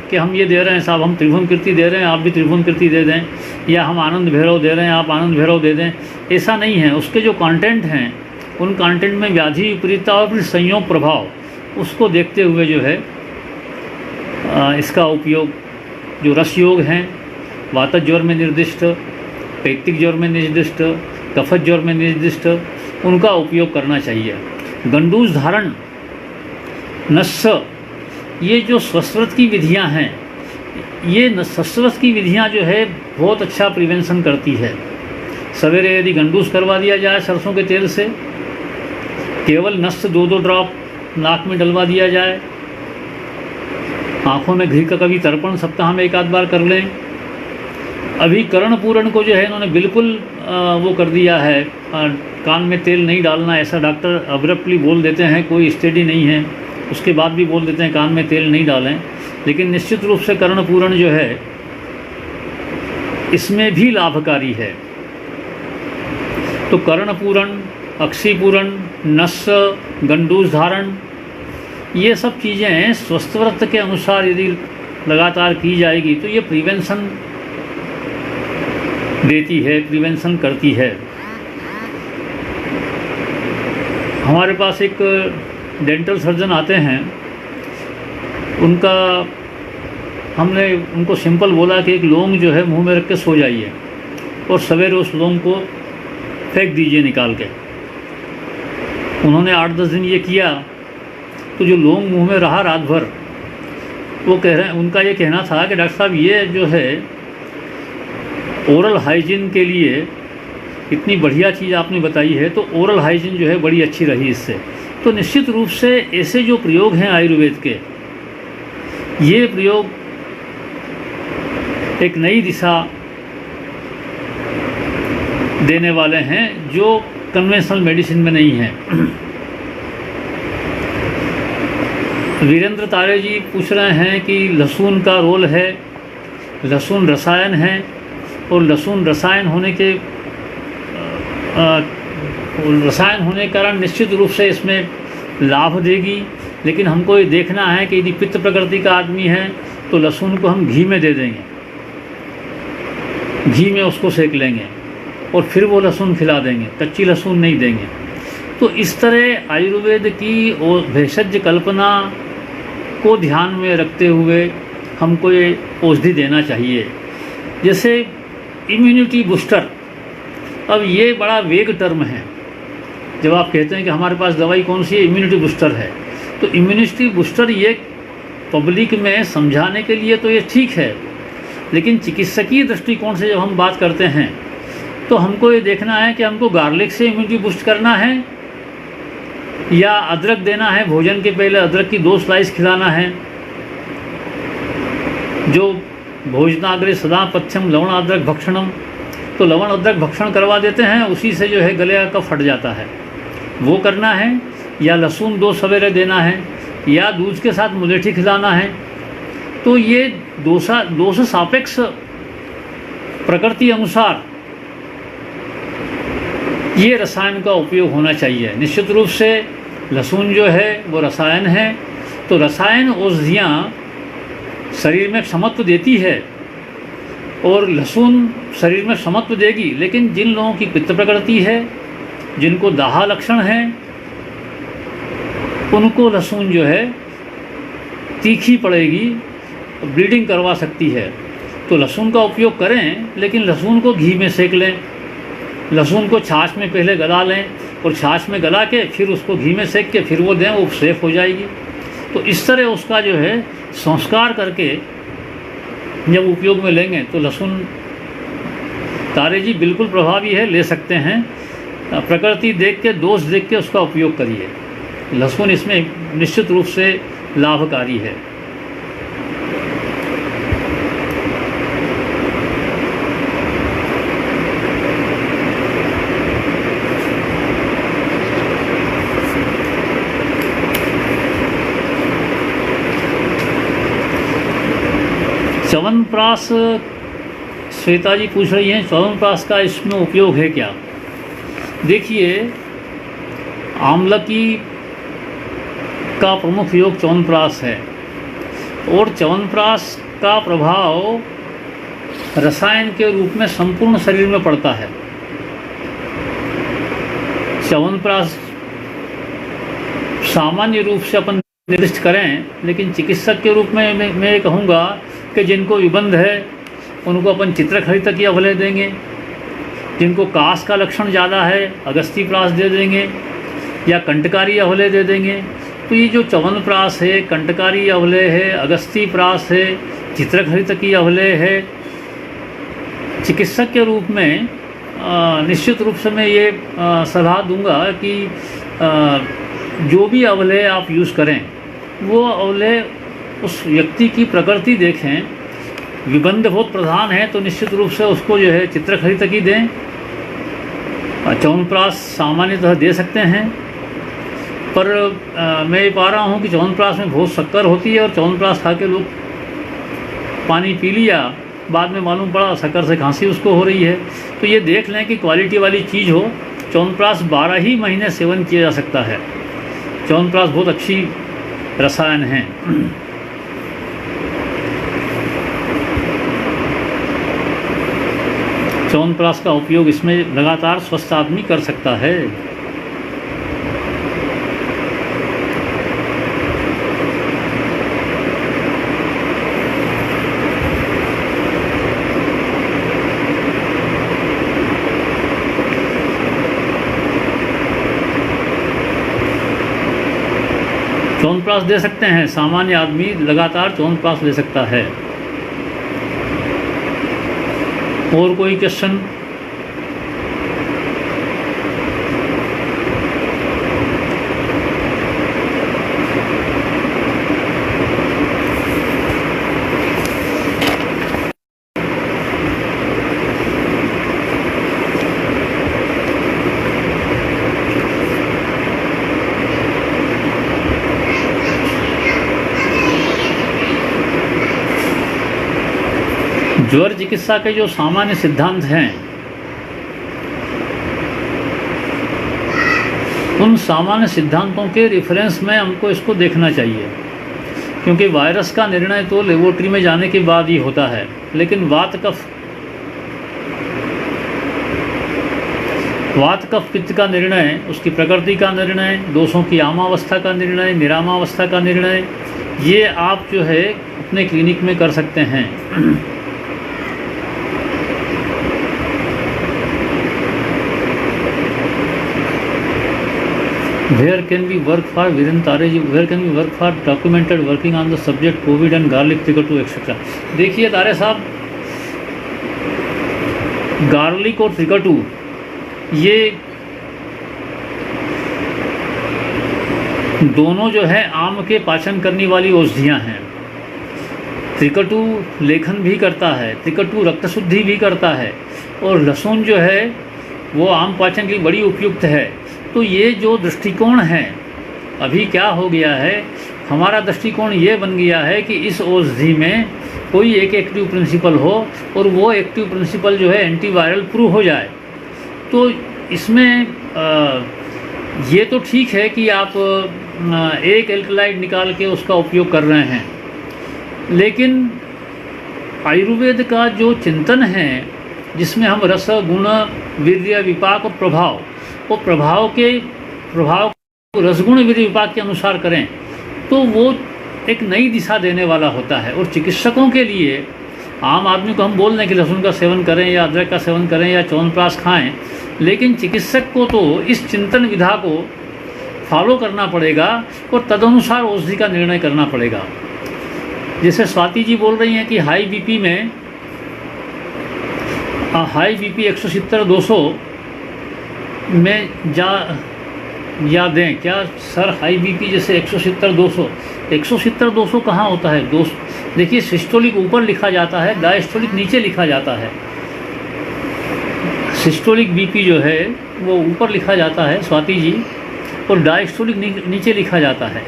कि हम ये दे रहे हैं साहब, हम त्रिभुवन कीर्ति दे रहे हैं, आप भी त्रिभुवन कीर्ति दे दें, या हम आनंद भैरव दे रहे हैं, आप आनंद भैरव दे दें, ऐसा नहीं है। उसके जो कंटेंट हैं, उन कंटेंट में व्याधि विपरीतता और फिर संयोग प्रभाव, उसको देखते हुए जो है इसका उपयोग, जो रस योग हैं, वातज ज्वर में निर्दिष्ट, पैक्तिक ज्वर में निर्दिष्ट, कफज ज्वर में निर्दिष्ट, उनका उपयोग करना चाहिए। गंडूस धारण, नस्य, ये जो श्वश्रत की विधियां हैं, ये श्वश्रत की विधियां जो है बहुत अच्छा प्रिवेंशन करती है। सवेरे यदि गंडूस करवा दिया जाए सरसों के तेल से, केवल नस्य 2-2 ड्रॉप नाक में डलवा दिया जाए, आँखों में घी का कभी तर्पण सप्ताह में 1-8 बार कर लें। अभी कर्णपूरण को जो है इन्होंने बिल्कुल वो कर दिया है, कान में तेल नहीं डालना, ऐसा डॉक्टर अब्रप्टली बोल देते हैं, कोई स्टडी नहीं है, उसके बाद भी बोल देते हैं कान में तेल नहीं डालें। लेकिन निश्चित रूप से कर्णपूरण जो है इसमें भी लाभकारी है। तो कर्णपूरण, अक्षीपूरण, नस्य, गंडूस धारण, ये सब चीज़ें स्वस्थ व्रत के अनुसार यदि लगातार की जाएगी तो ये प्रिवेंशन देती है, प्रिवेंशन करती है। हमारे पास एक डेंटल सर्जन आते हैं, हमने उनको सिंपल बोला कि एक लौंग जो है मुंह में रख के सो जाइए और सवेरे उस लौंग को फेंक दीजिए निकाल के। उन्होंने 8-10 दिन ये किया तो जो लौंग मुंह में रहा रात भर, वो कह रहे हैं, उनका ये कहना था कि डॉक्टर साहब ये जो है ओरल हाइजीन के लिए इतनी बढ़िया चीज़ आपने बताई है, तो ओरल हाइजीन जो है बड़ी अच्छी रही इससे। तो निश्चित रूप से ऐसे जो प्रयोग हैं आयुर्वेद के, ये प्रयोग एक नई दिशा देने वाले हैं जो कन्वेंशनल मेडिसिन में नहीं है। वीरेंद्र तारे जी पूछ रहे हैं कि लहसुन का रोल है, लहसुन रसायन है, और लहसुन रसायन होने के कारण निश्चित रूप से इसमें लाभ देगी। लेकिन हमको ये देखना है कि यदि पित्त प्रकृति का आदमी है तो लहसुन को हम घी में दे देंगे, घी में उसको सेक लेंगे और फिर वो लहसुन खिला देंगे, कच्ची लहसुन नहीं देंगे। तो इस तरह आयुर्वेद की भेषज कल्पना को ध्यान में रखते हुए हमको ये औषधि देना चाहिए। जैसे इम्यूनिटी बूस्टर, अब ये बड़ा वेग टर्म है। जब आप कहते हैं कि हमारे पास दवाई कौन सी है, इम्यूनिटी बूस्टर है, तो इम्यूनिटी बूस्टर ये पब्लिक में समझाने के लिए तो ये ठीक है, लेकिन चिकित्सकीय दृष्टिकोण से जब हम बात करते हैं तो हमको ये देखना है कि हमको गार्लिक से इम्यूनिटी बूस्ट करना है या अदरक देना है, भोजन के पहले अदरक की 2 स्लाइस खिलाना है, जो भोजनाग्रे सदा पथ्यम लवण अदरक भक्षणम। तो लवण अदरक भक्षण करवा देते हैं, उसी से जो है गले का कफ फट जाता है। वो करना है, या लहसुन 2 सवेरे देना है, या दूध के साथ मुलेठी खिलाना है। तो ये दो से सापेक्ष प्रकृति अनुसार ये रसायन का उपयोग होना चाहिए। निश्चित रूप से लहसुन जो है वो रसायन है, तो रसायन औषधियाँ शरीर में क्षमत्व देती है और लहसुन शरीर में क्षमत्व देगी। लेकिन जिन लोगों की पित्त प्रकृति है, जिनको दाह लक्षण है, उनको लहसुन जो है तीखी पड़ेगी, ब्लीडिंग करवा सकती है। तो लहसुन का उपयोग करें, लेकिन लहसुन को घी में सेक लें, लहसुन को छाछ में पहले गला लें और छाछ में गला के फिर उसको घी में सेक के फिर वो दें, वो सेफ हो जाएगी। तो इस तरह उसका जो है संस्कार करके जब उपयोग में लेंगे तो लहसुन तारे जी बिल्कुल प्रभावी है, ले सकते हैं। प्रकृति देख के, दोष देख के उसका उपयोग करिए। लहसुन इसमें निश्चित रूप से लाभकारी है। च्यवनप्राश, श्वेता जी पूछ रही हैं च्यवनप्राश का इसमें उपयोग है क्या? देखिए, आमलकी का प्रमुख योग च्यवनप्राश है और च्यवनप्राश का प्रभाव रसायन के रूप में संपूर्ण शरीर में पड़ता है। च्यवनप्राश सामान्य रूप से अपन निर्दिष्ट करें, लेकिन चिकित्सक के रूप में मैं कहूँगा कि जिनको विबंध है उनको अपन चित्रखरित की अवलय देंगे, जिनको कास का लक्षण ज़्यादा है अगस्ती प्राश दे देंगे या कंटकारी अवलय दे देंगे। तो ये जो च्यवनप्राश है, कंटकारी अवलय है, अगस्ती प्राश है, चित्रखरित की अवलय है, चिकित्सक के रूप में निश्चित रूप से मैं ये सलाह दूंगा कि जो भी अवलय आप यूज़ करें वो अवलय उस व्यक्ति की प्रकृति देखें। विबंध बहुत प्रधान है तो निश्चित रूप से उसको जो है चित्रखरित की दें। च्यवनप्राश सामान्यतः दे सकते हैं, पर मैं ये पा रहा हूँ कि च्यवनप्राश में बहुत शक्कर होती है और च्यवनप्राश खा के लोग पानी पी लिया, बाद में मालूम पड़ा शक्कर से खांसी उसको हो रही है। तो ये देख लें कि क्वालिटी वाली चीज़ हो। च्यवनप्राश 12 ही महीने सेवन किया जा सकता है। च्यवनप्राश बहुत अच्छी रसायन है। च्यवनप्राश का उपयोग इसमें लगातार स्वस्थ आदमी कर सकता है। च्यवनप्राश दे सकते हैं, सामान्य आदमी लगातार च्यवनप्राश ले सकता है। और कोई क्वेश्चन? ज्वर चिकित्सा के जो सामान्य सिद्धांत हैं, उन सामान्य सिद्धांतों के रेफरेंस में हमको इसको देखना चाहिए, क्योंकि वायरस का निर्णय तो लेबोरेटरी में जाने के बाद ही होता है, लेकिन वात कफ पित्त का निर्णय, उसकी प्रकृति का निर्णय, दोषों की आमावस्था का निर्णय, निरामावस्था का निर्णय, ये आप जो है अपने क्लिनिक में कर सकते हैं। Where can we work for Viren Tareji? Where can we work for documented working on the subject COVID and garlic trigger etc. देखिए तारे साहब, गार्लिक और ट्रिकटू ये दोनों जो है आम के पाचन करने वाली औषधियाँ हैं। ट्रिकटू लेखन भी करता है, ट्रिकटू रक्त शुद्धि भी करता है, और लहसुन जो है वो आम पाचन के लिए बड़ी उपयुक्त है। तो ये जो दृष्टिकोण है, अभी क्या हो गया है, हमारा दृष्टिकोण ये बन गया है कि इस औषधि में कोई एक एक्टिव प्रिंसिपल हो और वो एक्टिव प्रिंसिपल जो है एंटीवायरल प्रूव हो जाए। तो इसमें ये तो ठीक है कि आप एक एल्कलाइड निकाल के उसका उपयोग कर रहे हैं, लेकिन आयुर्वेद का जो चिंतन है जिसमें हम रस, गुण, वीर्य, विपाक और प्रभाव को रसगुण वीर्य विपाक के अनुसार करें तो वो एक नई दिशा देने वाला होता है। और चिकित्सकों के लिए, आम आदमी को हम बोल रहे हैं कि लहसुन का सेवन करें या अदरक का सेवन करें या च्यवनप्राश खाएं, लेकिन चिकित्सक को तो इस चिंतन विधा को फॉलो करना पड़ेगा और तदनुसार औषधि का निर्णय करना पड़ेगा। जैसे स्वाति जी बोल रही हैं कि हाई बीपी 170-200 में या दें क्या सर? हाई बीपी जैसे 170-200 कहाँ होता है? देखिए, सिस्टोलिक ऊपर लिखा जाता है, डायस्टोलिक नीचे लिखा जाता है। सिस्टोलिक बीपी जो है वो ऊपर लिखा जाता है स्वाति जी, और डायस्टोलिक नीचे लिखा जाता है।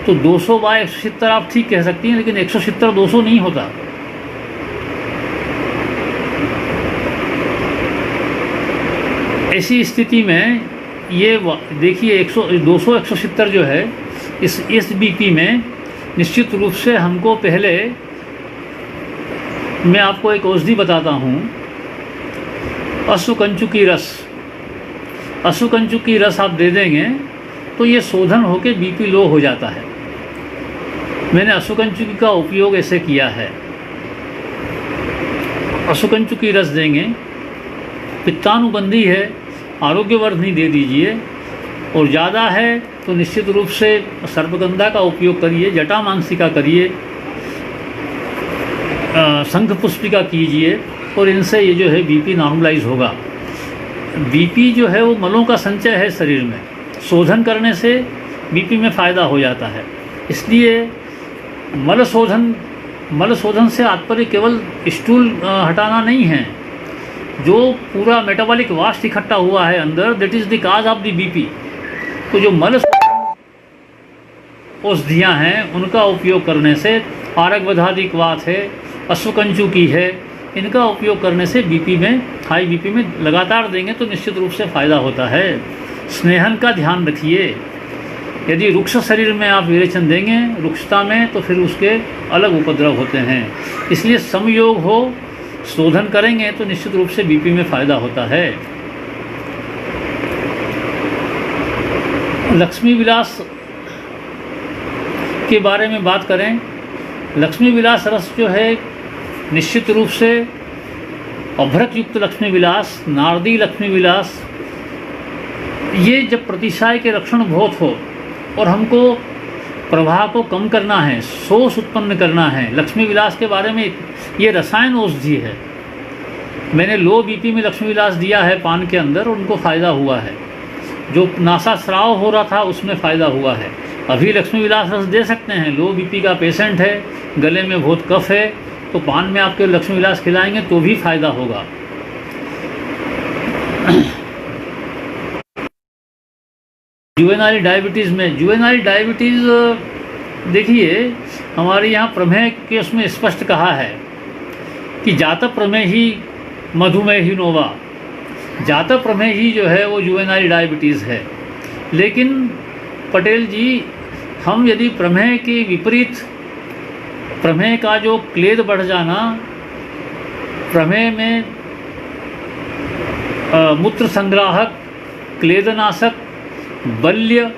तो 200/170 आप ठीक कह सकती हैं, लेकिन 170-200 नहीं होता। ऐसी स्थिति में ये देखिए 200-170 जो है इस बीपी में निश्चित रूप से हमको, पहले मैं आपको एक औषधि बताता हूँ, अश्वकंचु की रस आप दे देंगे तो ये शोधन होकर बीपी लो हो जाता है। मैंने अश्वकंचु का उपयोग ऐसे किया है। अश्वकंचु की रस देंगे, पित्तानुबंधी है, आरोग्यवर्धनी दे दीजिए, और ज़्यादा है तो निश्चित रूप से सर्पगंधा का उपयोग करिए, जटामांसिका करिए, शंखपुष्पिका कीजिए, और इनसे ये जो है बीपी नॉर्मलाइज होगा। बीपी जो है वो मलों का संचय है शरीर में, शोधन करने से बीपी में फ़ायदा हो जाता है। इसलिए मल शोधन से तात्पर्य केवल स्टूल हटाना नहीं है, जो पूरा मेटाबॉलिक वास्ट इकट्ठा हुआ है अंदर, that is the cause of the BP. तो जो मल औषधियाँ हैं उनका उपयोग करने से, आरगवधादिक वात है, अश्वकंचु की है, इनका उपयोग करने से बीपी में, हाई बीपी में लगातार देंगे तो निश्चित रूप से फ़ायदा होता है। स्नेहन का ध्यान रखिए। यदि रुक्ष शरीर में आप विरेचन देंगे रुक्षता में, तो फिर उसके अलग उपद्रव होते हैं। इसलिए समयोग हो, शोधन करेंगे तो निश्चित रूप से बीपी में फ़ायदा होता है। लक्ष्मी विलास के बारे में बात करें, लक्ष्मी विलास रस जो है निश्चित रूप से अभ्रक युक्त लक्ष्मी विलास, नारदी लक्ष्मी विलास, ये जब प्रतिशाय के लक्षण बहुत हो और हमको प्रभाव को कम करना है, शोष उत्पन्न करना है, लक्ष्मी विलास के बारे में, ये रसायन औषधि है। मैंने लो बीपी में लक्ष्मी विलास दिया है पान के अंदर, और उनको फ़ायदा हुआ है। जो नासा स्राव हो रहा था उसमें फ़ायदा हुआ है। अभी लक्ष्मी विलास रस दे सकते हैं। लो बीपी का पेशेंट है, गले में बहुत कफ है, तो पान में आपके लक्ष्मी विलास खिलाएंगे तो भी फ़ायदा होगा। जुवेनाइल डायबिटीज़ देखिए, हमारे यहाँ प्रमेह के उसमें स्पष्ट कहा है कि जात प्रमेह ही मधुमेह ही नोवा, जात प्रमेह ही जो है वो जुवेनाइल डायबिटीज़ है। लेकिन पटेल जी, हम यदि प्रमेह के विपरीत, प्रमेह का जो क्लेद बढ़ जाना, प्रमेह में मूत्र संग्राहक, क्लेदनाशक, बल्य,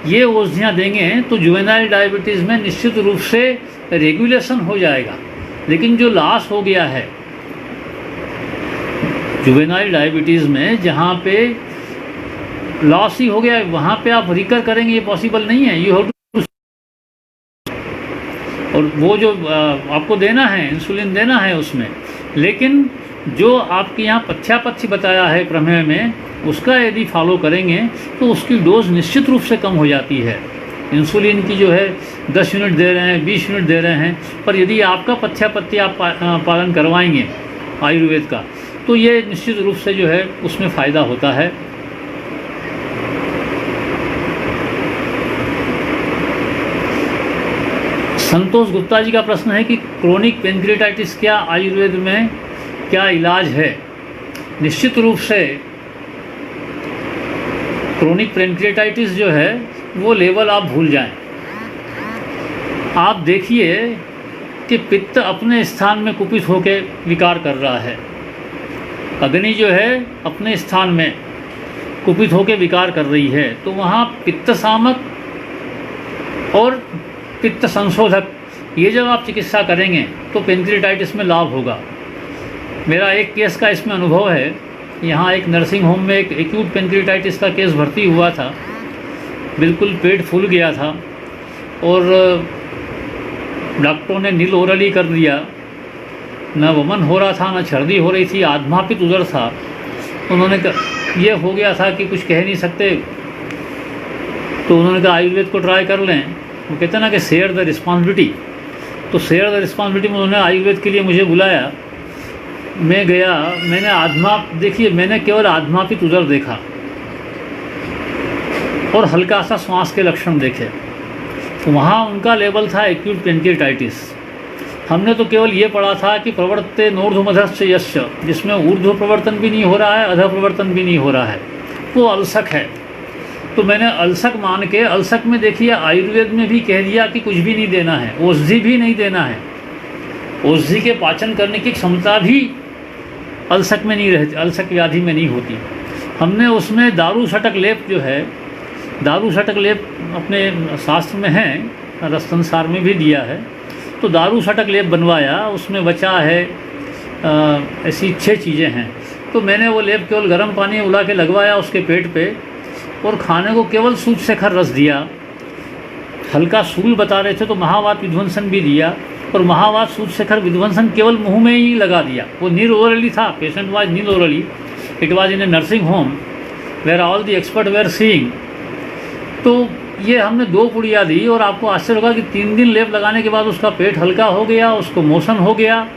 ये औषधियाँ देंगे तो जुवेनाइल डायबिटीज़ में निश्चित रूप से रेगुलेशन हो जाएगा। लेकिन जो लॉस हो गया है जुवेनाइल डायबिटीज़ में, जहाँ पे लॉस ही हो गया है, वहाँ पे आप रिकर करेंगे, ये पॉसिबल नहीं है। यू हैव टू, और वो जो आपको देना है, इंसुलिन देना है उसमें, लेकिन जो आपके यहाँ पथ्यापथ्य बताया है प्रमेह में, उसका यदि फॉलो करेंगे तो उसकी डोज निश्चित रूप से कम हो जाती है। इंसुलिन की जो है 10 यूनिट दे रहे हैं, 20 यूनिट दे रहे हैं, पर यदि आपका पथ्यापथ्य आप पालन करवाएंगे आयुर्वेद का, तो ये निश्चित रूप से जो है उसमें फ़ायदा होता है। संतोष गुप्ता जी का प्रश्न है कि क्रोनिक पेनक्रिएटाइटिस क्या आयुर्वेद में क्या इलाज है? निश्चित रूप से क्रोनिक पेनक्रिएटाइटिस जो है वो लेवल आप भूल जाएं। आप देखिए कि पित्त अपने स्थान में कुपित होकर विकार कर रहा है, अग्नि जो है अपने स्थान में कुपित होकर विकार कर रही है, तो वहाँ पित्त शामक और पित्त संशोधक ये जब आप चिकित्सा करेंगे तो पेनक्रिएटाइटिस में लाभ होगा। मेरा एक केस का इसमें अनुभव है। यहाँ एक नर्सिंग होम में एक एक्यूट पेनक्रिएटाइटिस का केस भर्ती हुआ था, बिल्कुल पेट फूल गया था और डॉक्टरों ने नील ओरली कर दिया, न वमन हो रहा था न छर्दी हो रही थी, आत्मापित उदर था। उन्होंने कहा ये हो गया था कि कुछ कह नहीं सकते, तो उन्होंने कहा आयुर्वेद को ट्राई कर लें। वो कहते हैं ना कि शेयर द रिस्पॉन्सिबिलिटी, तो शेयर द रिस्पॉन्सिबिलिटी में उन्होंने आयुर्वेद के लिए मुझे बुलाया। मैं गया, मैंने केवल आत्मापित उदर देखा और हल्का सा श्वास के लक्षण देखे, तो वहाँ उनका लेवल था एक्यूट पेनक्रिएटाइटिस। हमने तो केवल ये पढ़ा था कि प्रवर्ते नोर्ध्वमधश्च यस्य, जिसमें ऊर्ध्व प्रवर्तन भी नहीं हो रहा है, अधः प्रवर्तन भी नहीं हो रहा है, वो अल्सक है। तो मैंने अल्सक मान के, अल्सक में देखिए आयुर्वेद में भी कह दिया कि कुछ भी नहीं देना है, औषधि भी नहीं देना है, औषधि के पाचन करने की क्षमता भी अल्सक में नहीं रहती, अल्सक व्याधि में नहीं होती। हमने उसमें दारू षटक लेप जो है, दारू षटक लेप अपने शास्त्र में है, रसंसार में भी दिया है, तो दारू षटक लेप बनवाया, उसमें बचा है ऐसी 6 चीज़ें हैं। तो मैंने वो लेप केवल गर्म पानी में उला के लगवाया उसके पेट पे, और खाने को केवल सूत शेखर रस दिया। हल्का सूल बता रहे थे तो महावात विध्वंसन भी दिया, और महावात सूत शेखर विध्वंसन केवल मुंह में ही लगा दिया। वो नील ओरली था, patient was Neil O'Reilly, it was in a nursing home where all the expert were seeing. तो ये हमने 2 पुड़िया दी, और आपको आश्चर्य होगा कि 3 दिन लेप लगाने के बाद उसका पेट हल्का हो गया, उसको मोशन हो गया,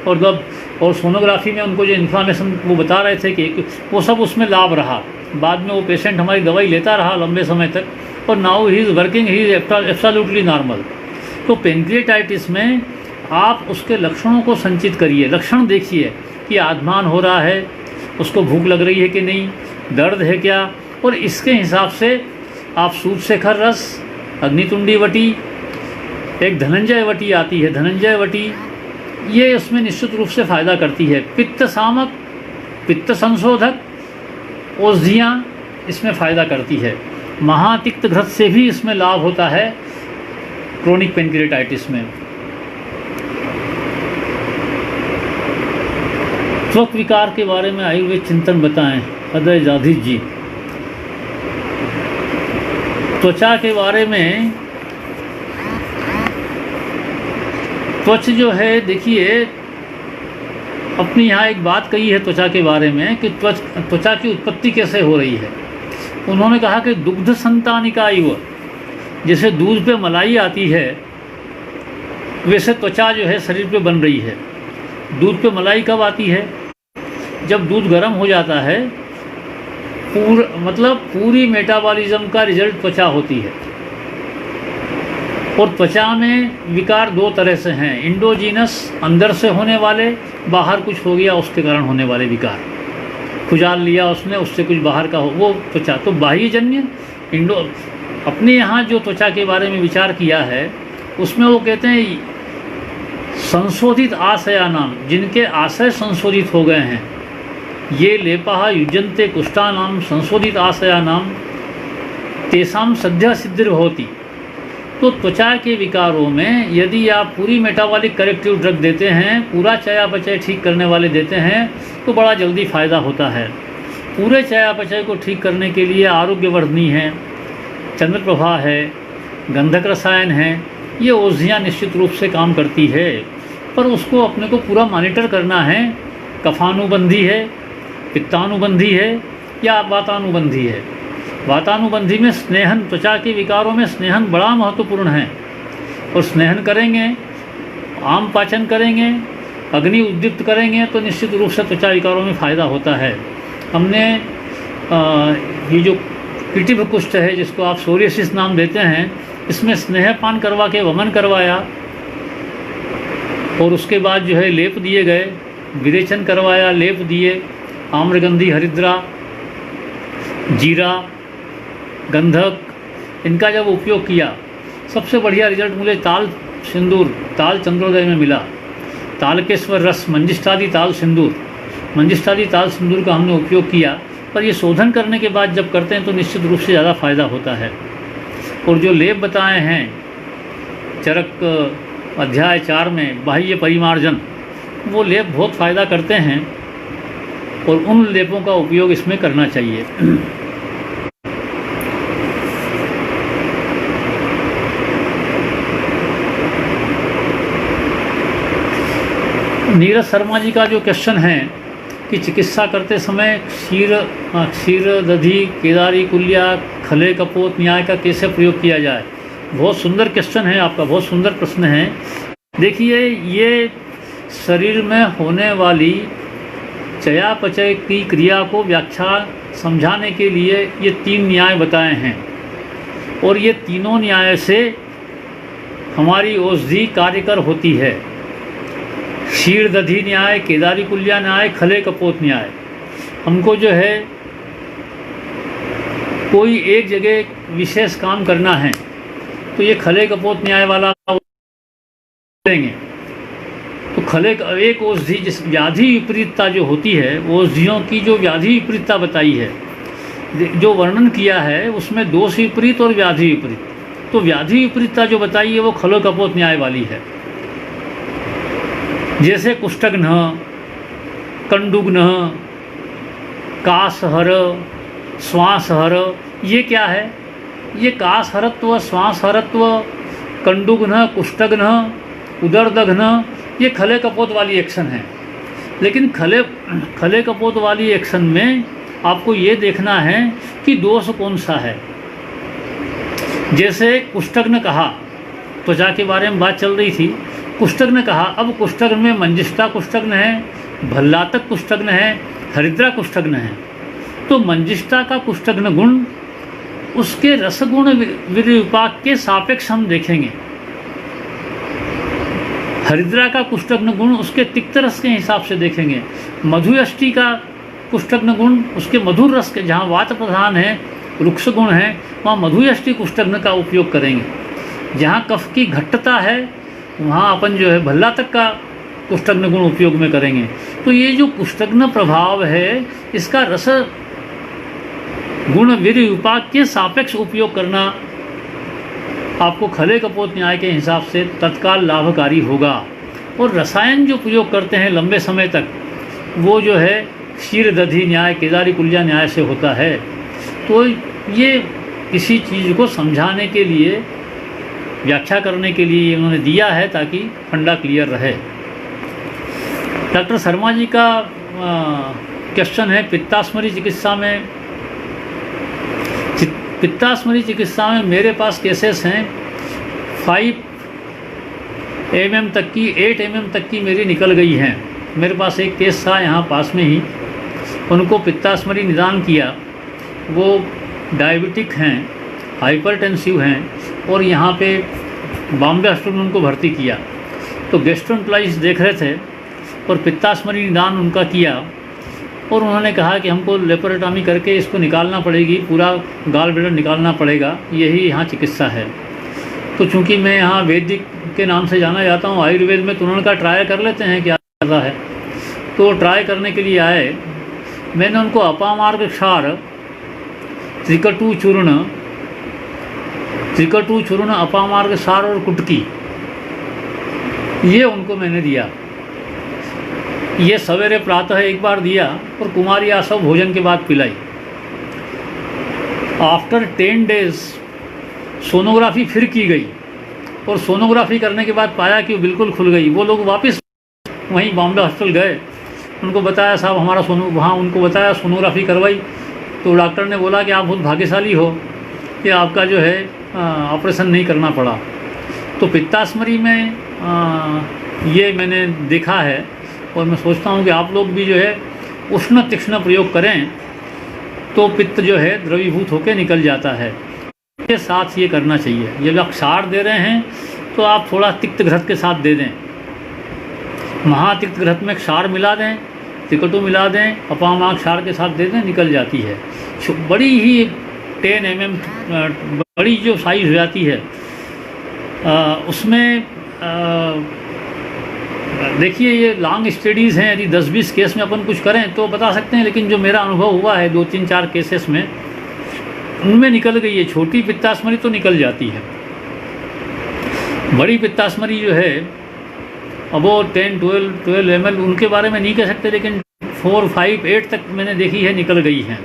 और सोनोग्राफी में उनको जो इन्फॉर्मेशन वो बता रहे थे कि वो सब उसमें लाभ रहा। बाद में वो पेशेंट हमारी दवाई लेता रहा लंबे समय तक, और now he is working, he is absolutely normal. तो पेनक्रिएटाइटिस में आप उसके लक्षणों को संचित करिए, लक्षण देखिए कि आत्मान हो रहा है, उसको भूख लग रही है कि नहीं, दर्द है क्या, और इसके हिसाब से आप सूत शेखर रस, अग्नितुंडी वटी, एक धनंजय वटी आती है, धनंजय वटी, ये उसमें निश्चित रूप से फ़ायदा करती है। पित्त शामक, पित्त संशोधक औषधियाँ इसमें फ़ायदा करती है। महातिक्त घृत से भी इसमें लाभ होता है क्रोनिक पेनक्रिएटाइटिस में। त्वक विकार के बारे में आयुर्वेद चिंतन बताएं, अदय जाधीश जी। त्वचा के बारे में, त्वच जो है देखिए, अपनी यहाँ एक बात कही है त्वचा के बारे में कि त्वचा की उत्पत्ति कैसे हो रही है। उन्होंने कहा कि दुग्ध संतानिका इव, जैसे दूध पे मलाई आती है वैसे त्वचा जो है शरीर पे बन रही है। दूध पे मलाई कब आती है? जब दूध गर्म हो जाता है, पूरी मेटाबॉलिज्म का रिजल्ट त्वचा होती है। और त्वचा में विकार 2 तरह से हैं, इंडोजीनस अंदर से होने वाले, बाहर कुछ हो गया उसके कारण होने वाले विकार, खुजाल लिया उसने उससे कुछ बाहर का हो, वो त्वचा। तो बाह्यजन्य अपने यहाँ जो त्वचा के बारे में विचार किया है उसमें वो कहते हैं संशोधित आशया नाम, जिनके आशय संशोधित हो गए हैं, ये लेपा युजंते कुष्ठा नाम संशोधित आशया नाम तेसाम सद्या सिद्धि होती। तो त्वचा के विकारों में यदि आप पूरी मेटाबॉलिक करेक्टिव ड्रग देते हैं, पूरा चयापचय ठीक करने वाले देते हैं, तो बड़ा जल्दी फ़ायदा होता है। पूरे चयापचय को ठीक करने के लिए आरोग्यवर्धनी है, चंद्रप्रभा है, गंधक रसायन है, ये औषधियाँ निश्चित रूप से काम करती है, पर उसको अपने को पूरा मॉनिटर करना है। कफानुबंधी है, पित्तानुबंधी है या वातानुबंधी है। वातानुबंधी में स्नेहन, त्वचा के विकारों में स्नेहन बड़ा महत्वपूर्ण है, और स्नेहन करेंगे, आम पाचन करेंगे अग्नि उद्दीप्त करेंगे तो निश्चित रूप से त्वचा विकारों में फ़ायदा होता है। हमने ये जो पिटिभ कुष्ठ है, जिसको आप सोरियासिस नाम देते हैं, इसमें स्नेहपान करवा के वमन करवाया और उसके बाद जो है लेप दिए गए, विरेचन करवाया, लेप दिए, आम्रगंधी, हरिद्रा, जीरा, गंधक, इनका जब उपयोग किया, सबसे बढ़िया रिजल्ट मुझे ताल सिंदूर, ताल चंद्रोदय में मिला। तालकेश्वर रस, मंजिष्ठादि ताल सिंदूर, मंजिष्ठादि ताल सिंदूर का हमने उपयोग किया। पर ये शोधन करने के बाद जब करते हैं तो निश्चित रूप से ज़्यादा फ़ायदा होता है। और जो लेप बताए हैं चरक अध्याय 4 में, बाह्य परिमार्जन, वो लेप बहुत फ़ायदा करते हैं और उन लेपों का उपयोग इसमें करना चाहिए। नीरज शर्मा जी का जो क्वेश्चन है कि चिकित्सा करते समय क्षीर दधि, केदारी कुल्या, खले कपोत न्याय का कैसे प्रयोग किया जाए। बहुत सुंदर क्वेश्चन है आपका, बहुत सुंदर प्रश्न है। देखिए, ये शरीर में होने वाली चयापचय की क्रिया को व्याख्या समझाने के लिए ये 3 न्याय बताए हैं और ये तीनों न्याय से हमारी औषधि कार्यकर होती है। क्षीर दधि न्याय, केदारी कुल्या न्याय, खले कपोत न्याय। हमको जो है कोई एक जगह विशेष काम करना है तो ये खले कपोत न्याय वाला लेंगे। तो खले एक औषधि, जिस व्याधि विपरीतता जो होती है, औषधियों की जो व्याधि विपरीतता बताई है, जो वर्णन किया है, उसमें दोष विपरीत और व्याधि विपरीत। तो व्याधि विपरीतता जो बताई है वो खले कपोत न्याय वाली है। जैसे कुष्ठघ्न, कंडुघ्न, कासहर, श्वासहर, ये क्या है? ये कासहरत्व, श्वासहरत्व, कंडुघ्न, कुष्ठघ्न, उदरदघ्न, ये खले कपोत वाली एक्शन है। लेकिन खले कपोत वाली एक्शन में आपको ये देखना है कि दोष कौन सा है। जैसे कुष्ठघ्न कहा, त्वचा के बारे में बात चल रही थी, कुष्ठघ्न कहा। अब कुष्ठघ्न में मंजिष्ठा कुष्ठघ्न है, भल्लातक कुष्ठघ्न है, हरिद्रा कुष्ठघ्न है। तो मंजिष्ठा का कुष्ठघ्न गुण, उसके रसगुण विपाक के सापेक्ष हम देखेंगे। हरिद्रा का कुष्ठघ्न गुण उसके तिक्त रस के हिसाब से देखेंगे। मधुयष्टि का कुष्ठघ्न गुण उसके मधुर रस के, जहाँ वात प्रधान है, रुक्ष गुण है, वहाँ मधुयष्टि कुष्ठघ्न का उपयोग करेंगे। जहाँ कफ की घट्टता है वहाँ अपन जो है भल्लातक का कुष्ठघ्न गुण उपयोग में करेंगे। तो ये जो कुष्ठघ्न प्रभाव है, इसका रस गुण वीर्य विपाक के सापेक्ष उपयोग करना आपको खले कपोत न्याय के हिसाब से तत्काल लाभकारी होगा। और रसायन जो प्रयोग करते हैं लंबे समय तक, वो जो है क्षीर दधि न्याय, केदारी कुल्या न्याय से होता है। तो ये किसी चीज़ को समझाने के लिए, व्याख्या करने के लिए उन्होंने दिया है, ताकि फंडा क्लियर रहे। डॉक्टर शर्मा जी का क्वेश्चन है, पित्तास्मरी चिकित्सा में मेरे पास केसेस हैं 5 mm तक की, 8 mm तक की मेरी निकल गई हैं। मेरे पास एक केस था यहाँ पास में ही, उनको पित्तास्मरी निदान किया। वो डायबिटिक हैं, हाइपरटेंसिव हैं और यहाँ पे बॉम्बे हॉस्पिटल में उनको भर्ती किया। तो गैस्ट्रोएंटेराइटिस देख रहे थे और पित्तास्मरी निदान उनका किया और उन्होंने कहा कि हमको लेप्रोटॉमी करके इसको निकालना पड़ेगी, पूरा गाल ब्लैडर निकालना पड़ेगा, यही यहाँ चिकित्सा है। तो चूँकि मैं यहाँ वैदिक के नाम से जाना जाता हूँ, आयुर्वेद में, तो उन्होंने कहा ट्राई कर लेते हैं क्या करना है। तो ट्राई करने के लिए आए। मैंने उनको अपामार्ग क्षार, त्रिकटु चूर्ण, अपामार्ग सार और कुटकी, ये उनको मैंने दिया। ये सवेरे प्रातः एक बार दिया और कुमारी आसव भोजन के बाद पिलाई। आफ्टर 10 डेज सोनोग्राफी फिर की गई और सोनोग्राफी करने के बाद पाया कि वो बिल्कुल खुल गई। वो लोग वापस वहीं बॉम्बे हॉस्पिटल गए, उनको बताया साहब हमारा वहाँ उनको बताया, सोनोग्राफी करवाई। तो डॉक्टर ने बोला कि आप बहुत भाग्यशाली हो कि आपका जो है ऑपरेशन नहीं करना पड़ा। तो पित्तास्मरी में ये मैंने देखा है और मैं सोचता हूँ कि आप लोग भी जो है उष्ण तीक्ष्ण प्रयोग करें तो पित्त जो है द्रवीभूत होकर निकल जाता है। के साथ ये करना चाहिए। जब आप क्षार दे रहे हैं तो आप थोड़ा तिक्त घृत के साथ दे दें, महातिक्त घृत में क्षार मिला दें, तिकटू मिला दें, अपामांक क्षार के साथ दे दें, निकल जाती है। बड़ी ही 10 mm बड़ी जो साइज हो जाती है उसमें देखिए ये लॉन्ग स्टडीज़ हैं, यदि 10-20 केस में अपन कुछ करें तो बता सकते हैं, लेकिन जो मेरा अनुभव हुआ है 2-3-4 केसेस में उनमें निकल गई है। छोटी पित्तास्मरी तो निकल जाती है, बड़ी पित्तास्मरी जो है अब वो 10-12 ml उनके बारे में नहीं कह सकते, लेकिन 4, 5, 8 तक मैंने देखी है निकल गई हैं।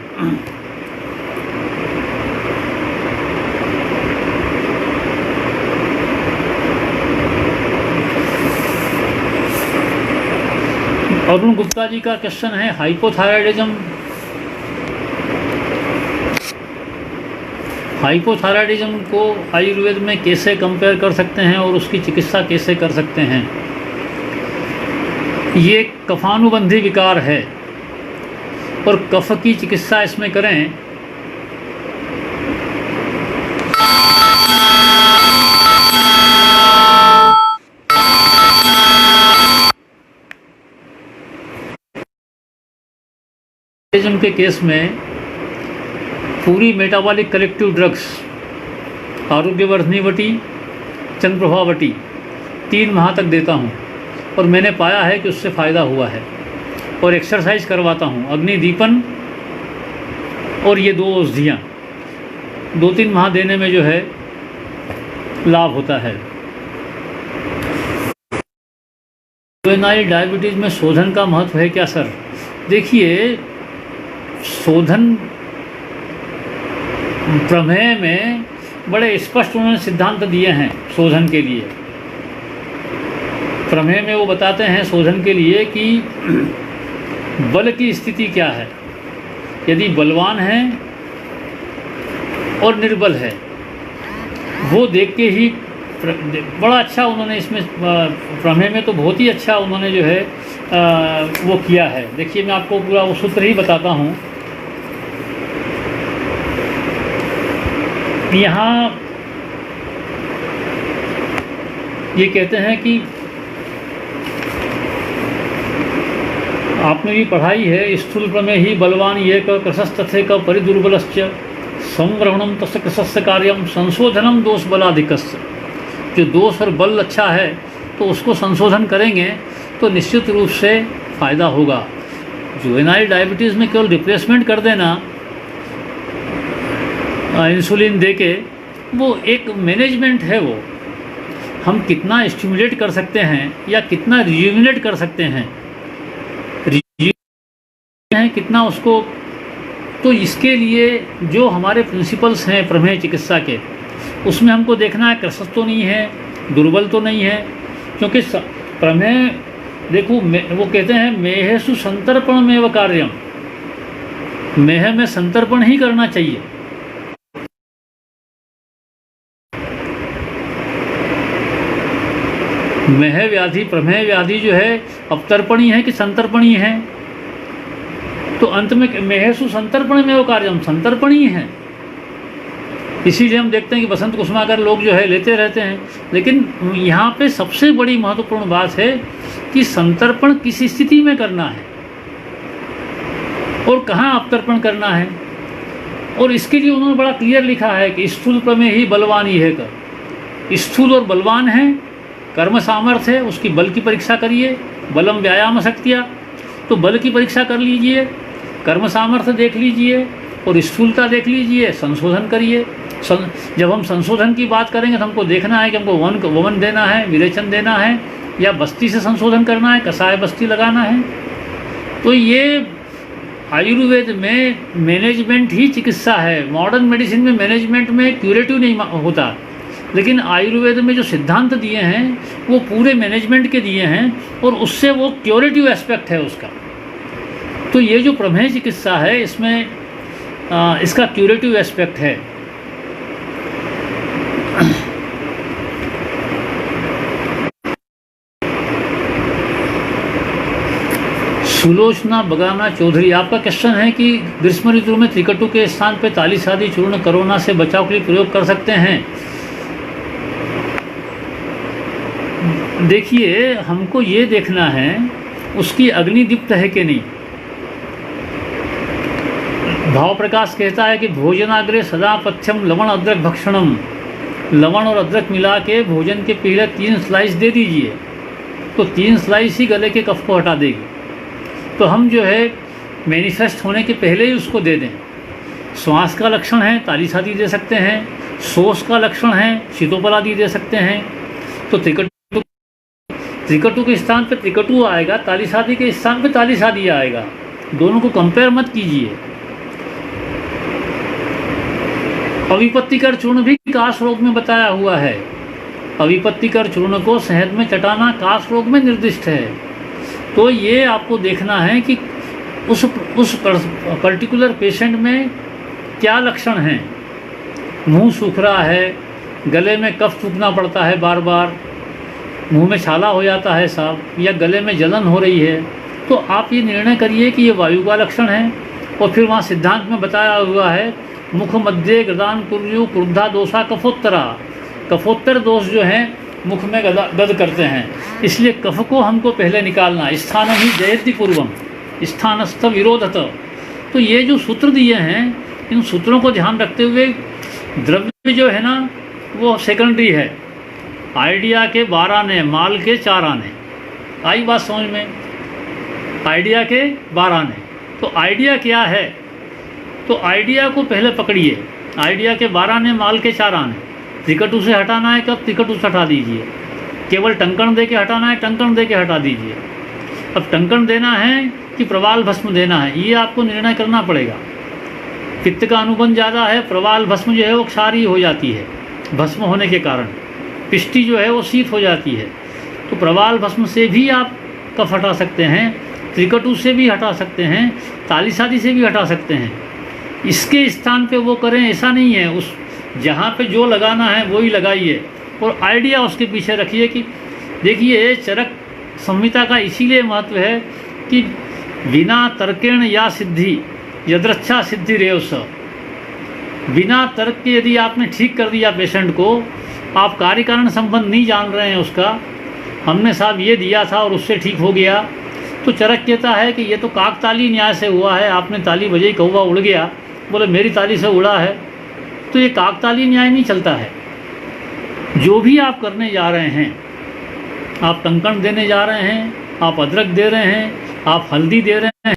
अरुण गुप्ता जी का क्वेश्चन है हाइपोथायराइडिज्म को आयुर्वेद में कैसे कंपेयर कर सकते हैं और उसकी चिकित्सा कैसे कर सकते हैं। ये कफानुबंधी विकार है और कफ की चिकित्सा इसमें करें के केस में पूरी मेटाबॉलिक कलेक्टिव ड्रग्स आरोग्यवर्धनी वटी, चंद्रप्रभा वटी 3 माह तक देता हूँ और मैंने पाया है कि उससे फ़ायदा हुआ है। और एक्सरसाइज करवाता हूँ, अग्निदीपन और ये 2 औषधियाँ 2-3 माह देने में जो है लाभ होता है। जुवेनाइल डायबिटीज़ में शोधन का महत्व है क्या सर? देखिए शोधन प्रमेय में बड़े स्पष्ट उन्होंने सिद्धांत दिए हैं शोधन के लिए। प्रमेय में वो बताते हैं शोधन के लिए कि बल की स्थिति क्या है, यदि बलवान है और निर्बल है वो देख के ही बड़ा अच्छा उन्होंने इसमें प्रमेय में तो बहुत ही अच्छा उन्होंने जो है वो किया है। देखिए मैं आपको पूरा वो सूत्र ही बताता हूँ। यहाँ ये कहते हैं कि आपने भी पढ़ाई है, स्थूल प्रमेय ही बलवान ये कृशस्तथे का परिदुर्बलश्च संवरणम तस्य कृशस्य कार्यम संशोधनम दोष बलाधिकस्य। जो दोष और बल अच्छा है तो उसको संशोधन करेंगे तो निश्चित रूप से फ़ायदा होगा। जुवेनाइल डायबिटीज़ में केवल रिप्लेसमेंट कर देना इंसुलिन देके, वो एक मैनेजमेंट है। वो हम कितना स्टिमुलेट कर सकते हैं या कितना रिजुविनेट कर सकते हैं, कितना उसको, तो इसके लिए जो हमारे प्रिंसिपल्स हैं प्रमेय चिकित्सा के, उसमें हमको देखना है कृशस तो नहीं है, दुर्बल तो नहीं है। क्योंकि प्रमेय देखो वो कहते हैं मेहेसु संतर्पण में व कार्यम, मेह में संतर्पण ही करना चाहिए। मेह व्याधि प्रमेय व्याधि जो है अवतर्पणी है कि संतर्पणी है, तो अंत में मेहेसु संतर्पण में वो कार्यम संतर्पणी है। इसीलिए हम देखते हैं कि बसंत कुसुमाकर लोग जो है लेते रहते हैं, लेकिन यहाँ पे सबसे बड़ी महत्वपूर्ण बात है कि संतर्पण किस स्थिति में करना है और कहाँ अवतर्पण करना है। और इसके लिए उन्होंने बड़ा क्लियर लिखा है कि स्थूल प्रमेय ही बलवान ही है कर। स्थूल और बलवान है, कर्म सामर्थ्य है, उसकी बल की परीक्षा करिए। बलम व्यायाम शक्तिया, तो बल की परीक्षा कर लीजिए, कर्म सामर्थ्य देख लीजिए और स्थूलता देख लीजिए, संशोधन करिए। जब हम संशोधन की बात करेंगे तो हमको देखना है कि हमको वमन देना है, विरेचन देना है, या बस्ती से संशोधन करना है, कसाय बस्ती लगाना है। तो ये आयुर्वेद में मैनेजमेंट ही चिकित्सा है। मॉडर्न मेडिसिन में मैनेजमेंट में क्यूरेटिव नहीं होता, लेकिन आयुर्वेद में जो सिद्धांत दिए हैं वो पूरे मैनेजमेंट के दिए हैं और उससे वो क्यूरेटिव एस्पेक्ट है उसका। तो ये जो प्रमेय चिकित्सा है इसमें इसका क्यूरेटिव एस्पेक्ट है। सुलोचना बगाना चौधरी, आपका क्वेश्चन है कि ग्रीष्म ऋतु में त्रिकटु के स्थान पर तालिस आदि चूर्ण कोरोना से बचाव के लिए प्रयोग कर सकते हैं। देखिए, हमको ये देखना है उसकी अग्नि दीप्त है कि नहीं। भाव प्रकाश कहता है कि भोजनाग्रे सदा पथ्यम लवण अदरक भक्षणम, लवण और अदरक मिला के भोजन के पहले 3 स्लाइस दे दीजिए, तो 3 स्लाइस ही गले के कफ को हटा देगी। तो हम जो है मैनिफेस्ट होने के पहले ही उसको दे दें। श्वास का लक्षण है तालिस आदि दे सकते हैं, शोष का लक्षण है शीतोपल आदि दे सकते हैं। तो त्रिकटु के स्थान पे त्रिकटु आएगा, तालिस आदि के स्थान पे तालिस आदि आएगा। दोनों को कंपेयर मत कीजिए। अविपत्तिकर चूर्ण भी काश रोग में बताया हुआ है। अविपत्तिकर चूर्ण को शहद में चटाना काश रोग में निर्दिष्ट है। तो ये आपको देखना है कि उस पर्टिकुलर पेशेंट में क्या लक्षण हैं। मुंह सूख रहा है, गले में कफ सूखना पड़ता है बार बार, मुंह में छाला हो जाता है साफ, या गले में जलन हो रही है, तो आप ये निर्णय करिए कि ये वायु का लक्षण है। और फिर वहाँ सिद्धांत में बताया हुआ है मुख मध्य गदान कुर्यु क्रुद्धा दोषा कफोत्तरा, कफोत्तर दोष जो हैं मुख में गद करते हैं, इसलिए कफ को हमको पहले निकालना। स्थान ही जयति पूर्वम स्थानस्थ विरोधत। तो ये जो सूत्र दिए हैं, इन सूत्रों को ध्यान रखते हुए द्रव्य जो है ना वो सेकेंडरी है। आइडिया के 12 आने, माल के 4 आने। आई बात समझ में? आइडिया के 12 आने। तो आइडिया क्या है? तो आइडिया को पहले पकड़िए। आइडिया के 12 आने, माल के 4 आने। त्रिकटु से हटाना है कब? त्रिकटु से हटा दीजिए। केवल टंकण दे के हटाना है, टंकण दे के हटा दीजिए। अब टंकण देना है कि प्रवाल भस्म देना है, ये आपको निर्णय करना पड़ेगा। पित्त का अनुबंध ज़्यादा है, प्रवाल भस्म जो है वो क्षारीय हो जाती है भस्म होने के कारण, पिष्टि जो है वो शीत हो जाती है। तो प्रवाल भस्म से भी आप कफ हटा सकते हैं, त्रिकटु से भी हटा सकते हैं, तालिस आदि से भी हटा सकते हैं। इसके स्थान पे वो करें ऐसा नहीं है, उस जहाँ पे जो लगाना है वो ही लगाइए। और आइडिया उसके पीछे रखिए कि देखिए चरक संहिता का इसीलिए महत्व है कि बिना तर्केण या सिद्धि यदृच्छा सिद्धि रेव स। बिना तर्क के यदि आपने ठीक कर दिया पेशेंट को, आप कार्य कारण संबंध नहीं जान रहे हैं उसका, हमने साहब ये दिया था और उससे ठीक हो गया, तो चरक कहता है कि ये तो काकताली न्याय से हुआ है, आपने ताली बजाई कौवा उड़ गया, बोले मेरी ताली से उड़ा है, तो ये काकताली न्याय नहीं चलता है। जो भी आप करने जा रहे हैं, आप टंकण देने जा रहे हैं, आप अदरक दे रहे हैं, आप हल्दी दे रहे हैं,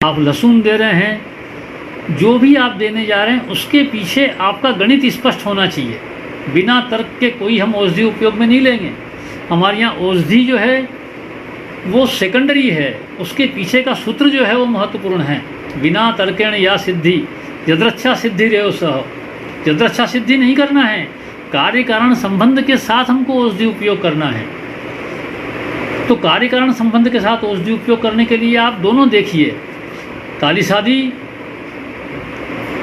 आप लहसुन दे रहे हैं, जो भी आप देने जा रहे हैं उसके पीछे आपका गणित स्पष्ट होना चाहिए। बिना तर्क के कोई हम औषधि उपयोग में नहीं लेंगे। हमारे यहाँ औषधि जो है वो सेकेंडरी है, उसके पीछे का सूत्र जो है वो महत्वपूर्ण है। बिना तर्केण या सिद्धि यदृच्छा सिद्धि रेव सह। यदृच्छा सिद्धि नहीं करना है, कार्य कारण संबंध के साथ हमको औषधि उपयोग करना है। तो कार्य कारण संबंध के साथ औषधि उपयोग करने के लिए आप दोनों देखिए, तालिस आदि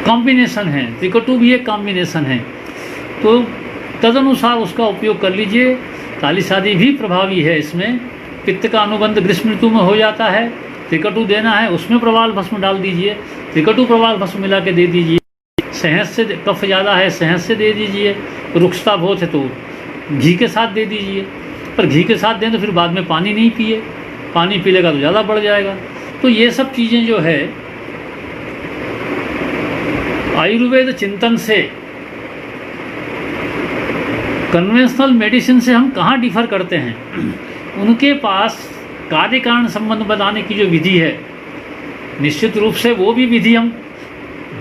कॉम्बिनेशन है, त्रिकटु भी एक कॉम्बिनेशन है, तो तदनुसार उसका उपयोग कर लीजिए। तालिस आदि भी प्रभावी है इसमें। पित्त का अनुबंध ग्रीष्म ऋतु में हो जाता है, त्रिकटु देना है उसमें प्रवाल भस्म डाल दीजिए, त्रिकटु प्रवाल भस्म मिला के दे दीजिए। शहद से कफ ज़्यादा है, शहद से दे दीजिए। रुक्षता बहुत है तो घी के साथ दे दीजिए, पर घी के साथ दें तो फिर बाद में पानी नहीं पिए, पानी पी लेगा तो ज़्यादा बढ़ जाएगा। तो ये सब चीज़ें जो है आयुर्वेद चिंतन से, कन्वेंशनल मेडिसिन से हम कहाँ डिफर करते हैं। उनके पास कार्य कारण संबंध बताने की जो विधि है, निश्चित रूप से वो भी विधि हम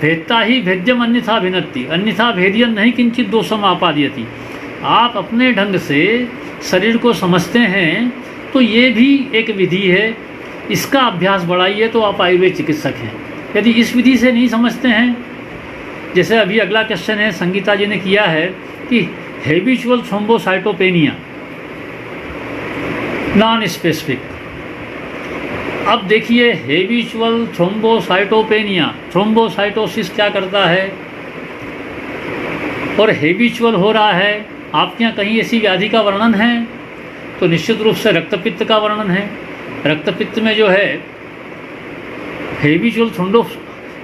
भेदता ही भेद्यम अन्यथा भिन्नति, अन्यथा भेदियन नहीं किंचित दोषम आपादयति। आप अपने ढंग से शरीर को समझते हैं तो ये भी एक विधि है, इसका अभ्यास बढ़ाइए तो आप आयुर्वेद चिकित्सक हैं। यदि इस विधि से नहीं समझते हैं, जैसे अभी अगला क्वेश्चन है संगीता जी ने किया है कि हैबिचुअल थ्रोम्बोसाइटोपेनिया नॉन स्पेसिफिक। अब देखिए हैबिचुअल थ्रोम्बोसाइटोपेनिया, थ्रोम्बोसाइटोसिस क्या करता है और हैबिचुअल हो रहा है। आपके यहाँ कहीं ऐसी व्याधि का वर्णन है तो निश्चित रूप से रक्तपित्त का वर्णन है। रक्तपित्त में जो है हैबिचुअल थ्रोम्बो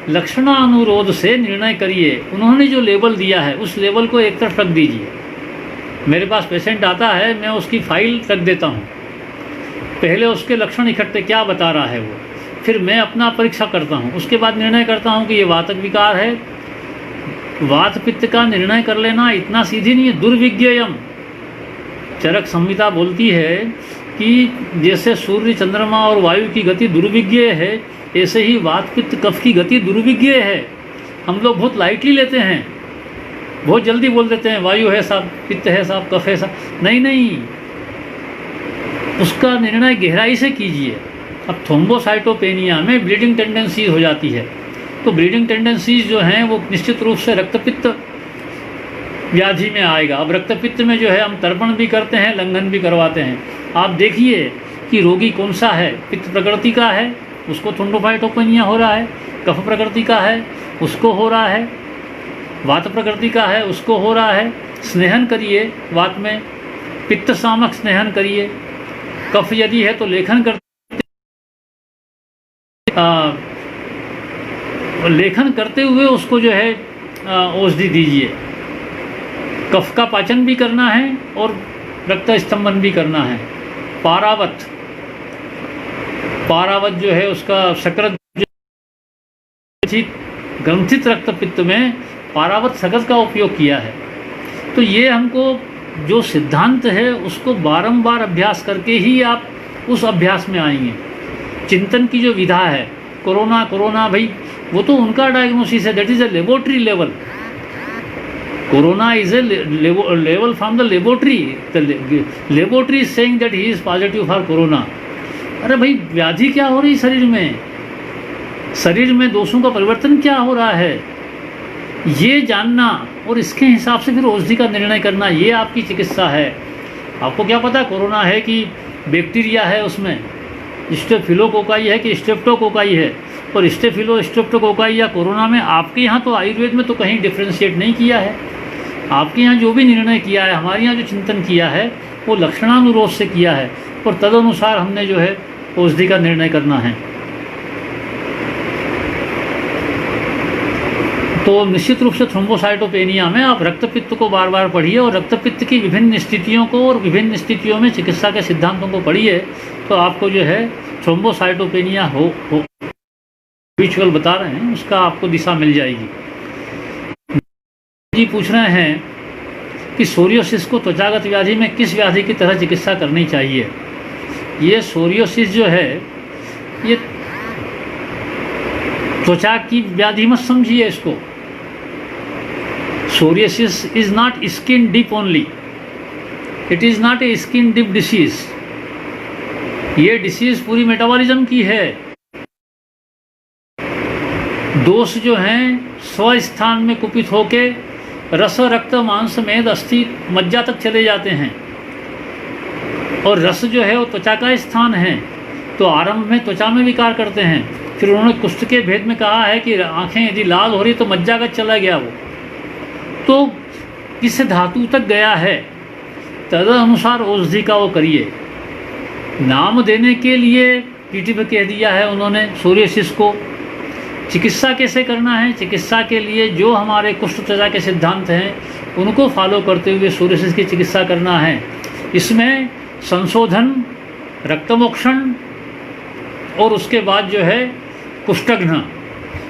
लक्षणानुरोध से निर्णय करिए। उन्होंने जो लेबल दिया है उस लेबल को एक तरफ रख दीजिए। मेरे पास पेशेंट आता है, मैं उसकी फाइल रख देता हूँ, पहले उसके लक्षण इकट्ठे क्या बता रहा है वो, फिर मैं अपना परीक्षा करता हूँ, उसके बाद निर्णय करता हूँ कि ये वातक विकार है। वात पित्त का निर्णय कर लेना इतना सीधी नहीं है। दुर्विज्ञेयम, चरक संहिता बोलती है कि जैसे सूर्य चंद्रमा और वायु की गति दुर्विज्ञेय है, ऐसे ही वात पित्त कफ की गति दुर्विज्ञेय है। हम लोग बहुत लाइटली लेते हैं, बहुत जल्दी बोल देते हैं वायु है साहब, पित्त है साहब, कफ है साहब। नहीं, उसका निर्णय गहराई से कीजिए। अब थ्रोम्बोसाइटोपेनिया में ब्लीडिंग टेंडेंसीज हो जाती है, तो ब्लीडिंग टेंडेंसीज जो हैं वो निश्चित रूप से रक्तपित्त व्याधि में आएगा। अब रक्तपित्त में जो है हम तर्पण भी करते हैं, लंघन भी करवाते हैं। आप देखिए कि रोगी कौन सा है। पित्त प्रकृति का है, उसको थ्रोम्बोसाइटोपेनिया हो रहा है। कफ प्रकृति का है, उसको हो रहा है। वात प्रकृति का है, उसको हो रहा है। स्नेहन करिए वात में, पित्त सामक स्नेहन करिए। कफ यदि है तो लेखन करते हुए उसको जो है औषधि दीजिए। कफ का पाचन भी करना है और रक्त स्तंभन भी करना है। पारावत जो है उसका सकृत, ग्रंथित रक्तपित्त में पारावत सकृत का उपयोग किया है। तो ये हमको जो सिद्धांत है उसको बारंबार अभ्यास करके ही आप उस अभ्यास में आएंगे। चिंतन की जो विधा है, कोरोना भाई वो तो उनका डायग्नोसिस है, that is a laboratory level. Corona is a level from the laboratory. The laboratory is saying that he is positive for corona. अरे भाई व्याधि क्या हो रही शरीर में, शरीर में दोषों का परिवर्तन क्या हो रहा है, ये जानना और इसके हिसाब से फिर औषधि का निर्णय करना, ये आपकी चिकित्सा है। आपको क्या पता कोरोना है कि बैक्टीरिया है, उसमें स्टेफिलोकोकाई है कि स्ट्रेप्टोकोकाई है। और स्ट्रेप्टोकोकाई या कोरोना में आपके यहाँ तो आयुर्वेद में तो कहीं डिफ्रेंशिएट नहीं किया है। आपके यहाँ जो भी निर्णय किया है, हमारे यहाँ जो चिंतन किया है वो लक्षणानुरोध से किया है और तदनुसार हमने जो है औषधि का निर्णय करना है। तो निश्चित रूप से थ्रोम्बोसाइटोपेनिया में आप रक्तपित्त को बार बार पढ़िए और रक्तपित्त की विभिन्न स्थितियों को और विभिन्न स्थितियों में चिकित्सा के सिद्धांतों को पढ़िए, तो आपको जो है थ्रोम्बोसाइटोपेनिया हो विजुअल बता रहे हैं उसका आपको दिशा मिल जाएगी। जी पूछ रहे हैं कि सोरियोसिस को त्वचागत व्याधि में किस व्याधि की तरह चिकित्सा करनी चाहिए। ये सोरियोसिस जो है ये त्वचा की व्याधि मत समझिए इसको। Psoriasis is not skin deep only, it is not a skin deep disease. ये डिसीज पूरी मेटाबॉलिज्म की है। दोष जो हैं स्वस्थान में कुपित होके रस, रक्त, मांस, मेद, अस्थि, मज्जा तक चले जाते हैं। और रस जो है वो त्वचा का स्थान है, तो आरंभ में त्वचा में विकार करते हैं। फिर उन्होंने कुष्ठ के भेद में कहा है कि आंखें यदि लाल हो रही तो मज्जागत चला गया वो, तो किस धातु तक गया है तदनुसार औषधि का वो करिए। नाम देने के लिए टीटी पे कह दिया है उन्होंने सोरियोसिस को। चिकित्सा कैसे करना है, चिकित्सा के लिए जो हमारे कुष्ठ त्वचा के सिद्धांत हैं उनको फॉलो करते हुए सोरियोसिस की चिकित्सा करना है। इसमें संशोधन, रक्तमोक्षण और उसके बाद जो है कुष्ठघ्न,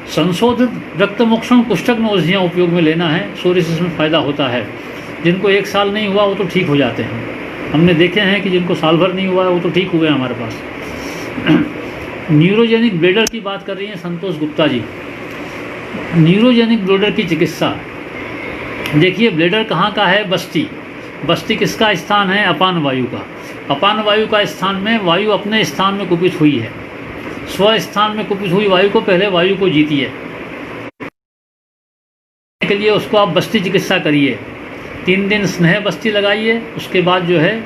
संशोधित रक्तमोक्षण कुष्ठघ्न औषधियाँ उपयोग में लेना है। सोरियोसिस में फ़ायदा होता है। जिनको 1 साल नहीं हुआ वो तो ठीक हो जाते हैं। हमने देखे हैं कि जिनको साल भर नहीं हुआ वो तो ठीक हुए हमारे पास। न्यूरोजेनिक ब्लेडर की बात कर रही हैं संतोष गुप्ता जी। न्यूरोजेनिक ब्लेडर की चिकित्सा देखिए, ब्लेडर कहाँ का है, बस्ती किसका स्थान है, अपान वायु का। अपान वायु का स्थान में वायु अपने स्थान में कुपित हुई है। स्व स्थान में कुपित हुई वायु को पहले वायु को जीतिए के लिए उसको आप बस्ती चिकित्सा करिए। 3 दिन स्नेह बस्ती लगाइए, उसके बाद जो है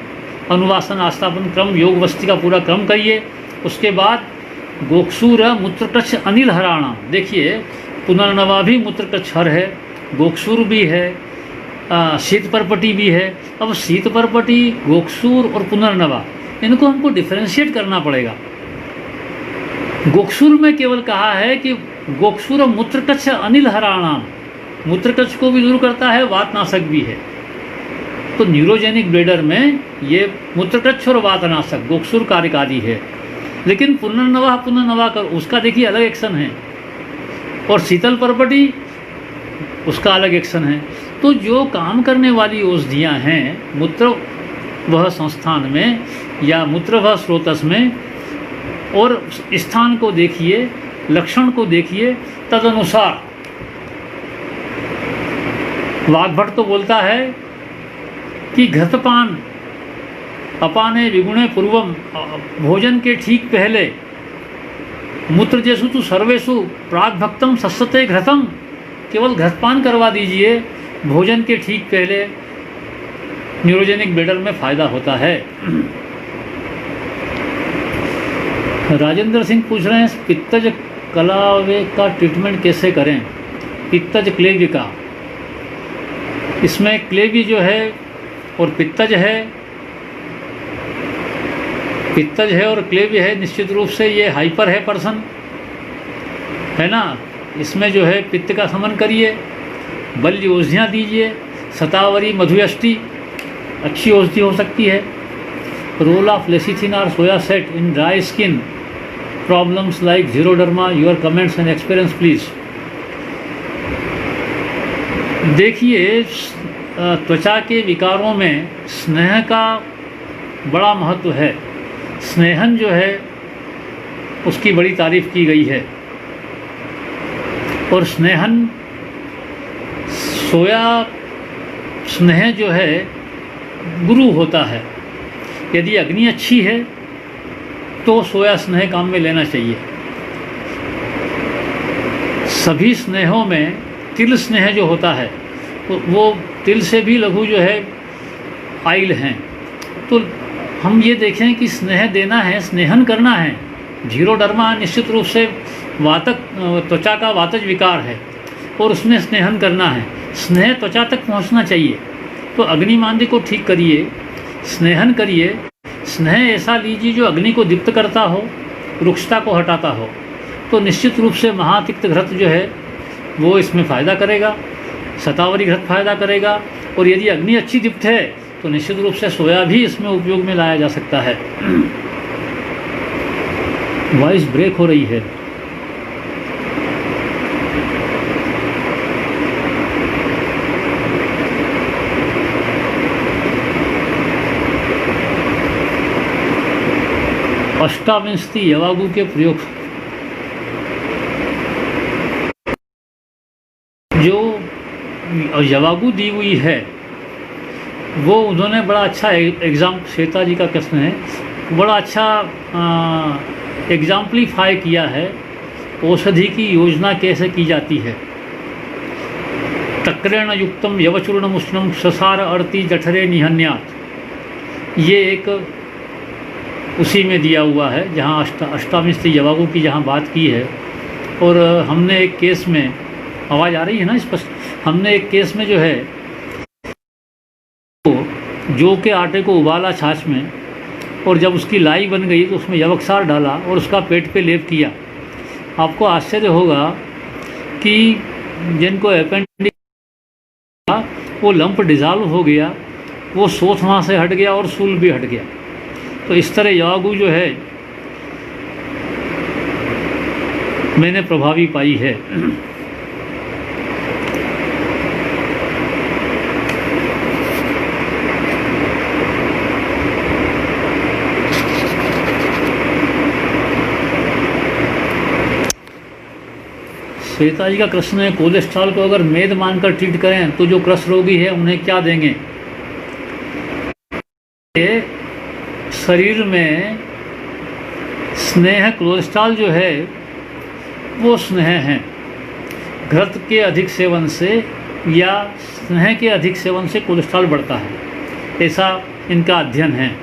अनुवासन, आस्थापन क्रम, योग बस्ती का पूरा क्रम करिए। उसके बाद गोक्षूर मूत्रकच्छ अनिल हराणा, देखिए पुनर्नवा भी मूत्रकच्छ हर है, गोक्षूर भी है, शीत परपटी भी है। अब शीत परपटी, गोक्षूर और पुनर्नवा, इनको हमको डिफरेंशिएट करना पड़ेगा। गोक्षुर में केवल कहा है कि गोक्षुर मूत्रकच्छ अनिल हराणाम, मूत्रकच्छ को भी दूर करता है, वातनाशक भी है। तो न्यूरोजेनिक ब्लेडर में ये मूत्रकच्छ और वातनाशक गोक्षुर कार्यकारी है। लेकिन पुनर्नवा कर उसका देखिए अलग एक्शन है, और शीतल परपटी उसका अलग एक्शन है। तो जो काम करने वाली औषधियाँ हैं मूत्र वह संस्थान में या मूत्र वह स्रोतस में, और स्थान को देखिए, लक्षण को देखिए, तदनुसार वाग्भट तो बोलता है कि घृतपान अपाने विगुणे पूर्वम, भोजन के ठीक पहले मूत्रजेषु तु सर्वेषु प्राग भक्तम सस्सते घृतम, केवल घृतपान करवा दीजिए भोजन के ठीक पहले, न्यूरोजेनिक ब्लेडर में फ़ायदा होता है। राजेंद्र सिंह पूछ रहे हैं पित्तज कलावे का ट्रीटमेंट कैसे करें। पित्तज क्लेवी का, इसमें क्लेवी जो है और पित्तज है और क्लेवी है, निश्चित रूप से ये हाइपर है पर्सन, है ना। इसमें जो है पित्त का समन करिए, बल्य औषधियाँ दीजिए, शतावरी मधुयष्टि अच्छी औषधि हो सकती है। रोल ऑफ लेसिथिन और soya set in dry skin problems like xeroderma, your comments and experience please. देखिए, त्वचा के विकारों में स्नेह का बड़ा महत्व है। स्नेहन जो है उसकी बड़ी तारीफ की गई है, और स्नेहन सोया स्नेह जो है गुरु होता है। यदि अग्नि अच्छी है तो सोया स्नेह काम में लेना चाहिए। सभी स्नेहों में तिल स्नेह जो होता है वो तिल से भी लघु जो है आइल हैं। तो हम ये देखें कि स्नेह देना है, स्नेहन करना है। जीरोडर्मा निश्चित रूप से वातक, त्वचा का वातज विकार है और उसमें स्नेहन करना है। स्नेह त्वचा तक पहुंचना चाहिए। तो अग्निमांद्य को ठीक करिए, स्नेहन करिए। स्नेह ऐसा लीजिए जो अग्नि को दीप्त करता हो, रुक्षता को हटाता हो। तो निश्चित रूप से महातिक्त घृत जो है वो इसमें फ़ायदा करेगा, शतावरी घृत फ़ायदा करेगा। और यदि अग्नि अच्छी दीप्त है तो निश्चित रूप से सोया भी इसमें उपयोग में लाया जा सकता है। वॉइस ब्रेक हो रही है। अष्टाविंशति यवागु के प्रयोग, जो यवागु दी हुई है वो उन्होंने बड़ा अच्छा एग्जाम, श्वेता जी का प्रश्न है, बड़ा अच्छा एग्जाम्पलीफाई किया है औषधि की योजना कैसे की जाती है। तक्रेण युक्तम यवचूर्णम उष्णम ससार अर्ति जठरे निहन्यात, ये एक उसी में दिया हुआ है जहाँ अष्टाविंशति यवागु की जहाँ बात की है। और हमने एक केस में, आवाज़ आ रही है ना स्पष्ट, हमने एक केस में जो है जौ के आटे को उबाला छाछ में, और जब उसकी लाई बन गई तो उसमें यवकसार डाला और उसका पेट पे लेप किया। आपको आश्चर्य होगा कि जिनको अपेंडिक्स वो लंप डिज़ाल्व हो गया, वो सोथ वहाँ से हट गया और सूल भी हट गया। तो इस तरह यवागु जो है मैंने प्रभावी पाई है। श्वेता जी का प्रश्न है, कोलेस्ट्रॉल को अगर मेद मानकर ट्रीट करें तो जो क्रस रोगी है उन्हें क्या देंगे। शरीर में स्नेह, कोलेस्ट्रॉल जो है वो स्नेह है। घृत के अधिक सेवन से या स्नेह के अधिक सेवन से कोलेस्ट्रॉल बढ़ता है, ऐसा इनका अध्ययन है।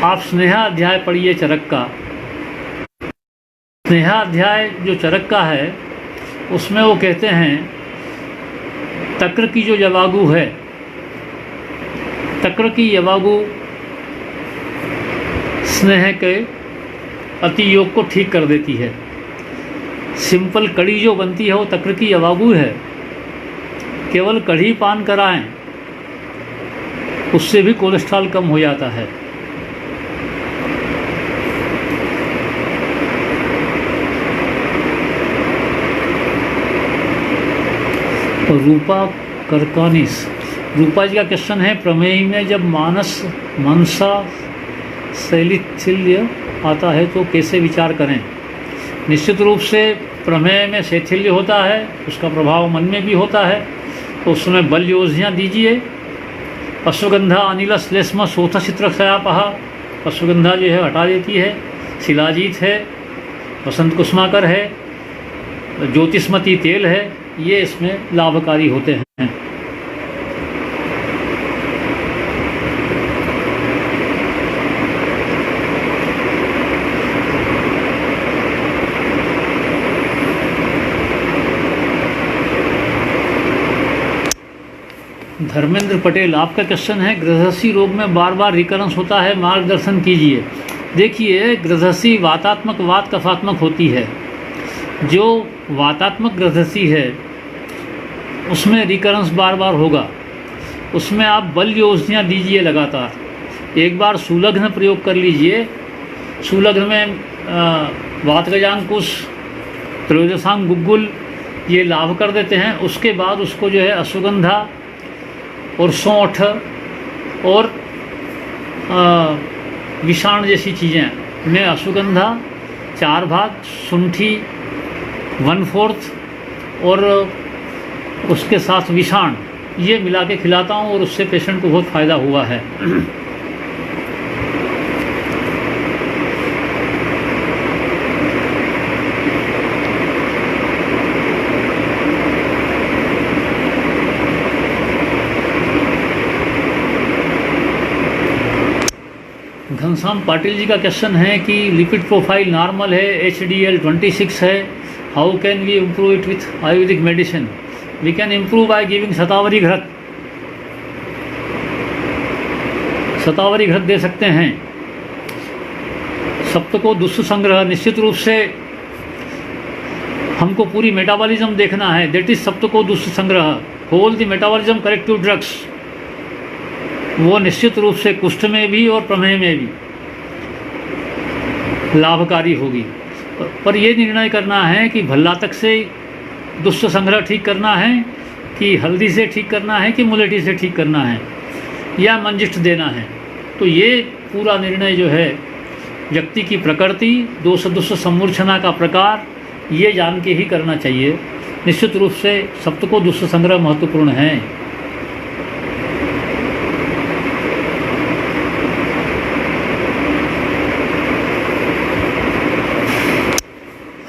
आप स्नेहा अध्याय पढ़िए चरक का। स्नेहा अध्याय जो चरक का है उसमें वो कहते हैं तक्र की जो यवागु है, तक्र की यवागु स्नेह के अति योग को ठीक कर देती है। सिंपल कढ़ी जो बनती है वो तक्र की अवागु है। केवल कढ़ी पान कराएं, उससे भी कोलेस्ट्रॉल कम हो जाता है। रूपा करकानिस, रूपा जी का क्वेश्चन है, प्रमेय में जब मानस मनसा शैथिल्य आता है तो कैसे विचार करें? निश्चित रूप से प्रमेय में शैथिल्य होता है, उसका प्रभाव मन में भी होता है, तो उसमें बल योजना दीजिए। अश्वगंधा अनिल श्लेष्म सोथ चित्र क्षयापहा, अश्वगंधा जो है हटा देती है। शिलाजीत है, वसंत कुसुमाकर है, ज्योतिष्मती तेल है, ये इसमें लाभकारी होते हैं। धर्मेंद्र पटेल, आपका क्वेश्चन है, गृहस्थी रोग में बार बार रिकरेंस होता है, मार्गदर्शन कीजिए। देखिए, गृहस्थी वातात्मक वात कफात्मक होती है। जो वातात्मक गृहस्थी है उसमें रिकरेंस बार बार होगा, उसमें आप बल योजना दीजिए लगातार। एक बार सुलग्न प्रयोग कर लीजिए, सुलग्न में वातगजांकुश, त्रयोदशांग गुग्गुल ये लाभ कर देते हैं। उसके बाद उसको जो है अश्वगंधा और सौंठ और विषाण जैसी चीज़ें में अश्वगंधा 4 भाग, शुंठी 1/4 और उसके साथ विषाण, ये मिला के खिलाता हूँ और उससे पेशेंट को बहुत फ़ायदा हुआ है। घनश्याम पाटिल जी का क्वेश्चन है कि लिपिड प्रोफाइल नॉर्मल है, HDL 26 है, how can we improve it with Ayurvedic medicine? We can improve by giving shatavari ghrita. Shatavari घृत दे सकते हैं। सप्तको दुष्ट संग्रह, निश्चित रूप से हमको पूरी मेटाबॉलिज्म देखना है, दैट इज सप्तको दुष्ट संग्रह, whole the metabolism corrective drugs, वो निश्चित रूप से कुष्ठ में भी और प्रमेह में भी लाभकारी होगी। पर ये निर्णय करना है कि भल्लातक से दुष्ट संग्रह ठीक करना है कि हल्दी से ठीक करना है कि मुलेठी से ठीक करना है या मंजिष्ठ देना है। तो ये पूरा निर्णय जो है व्यक्ति की प्रकृति, दोष दुष्ट सम्मूर्छना का प्रकार, ये जान के ही करना चाहिए। निश्चित रूप से सप्तको दुष्ट संग्रह महत्वपूर्ण है।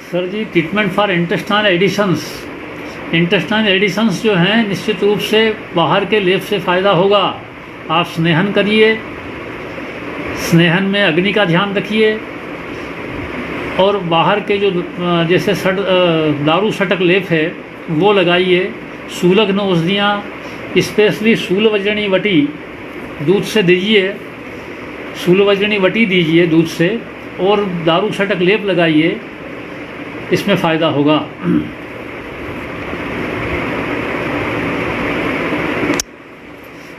Sir ji, treatment for intestinal adhesions, intestinal adhesions जो हैं निश्चित रूप से बाहर के लेप से फ़ायदा होगा। आप स्नेहन करिए, स्नेहन में अग्नि का ध्यान रखिए और बाहर के जो जैसे दारू सटक लेप है वो लगाइए। शूलग्न औषधियाँ, स्पेशली शूलवज्रणी वटी दूध से दीजिए, शूलवज्रणी वटी दीजिए दूध से और दारू सटक लेप लगाइए, इसमें फ़ायदा होगा।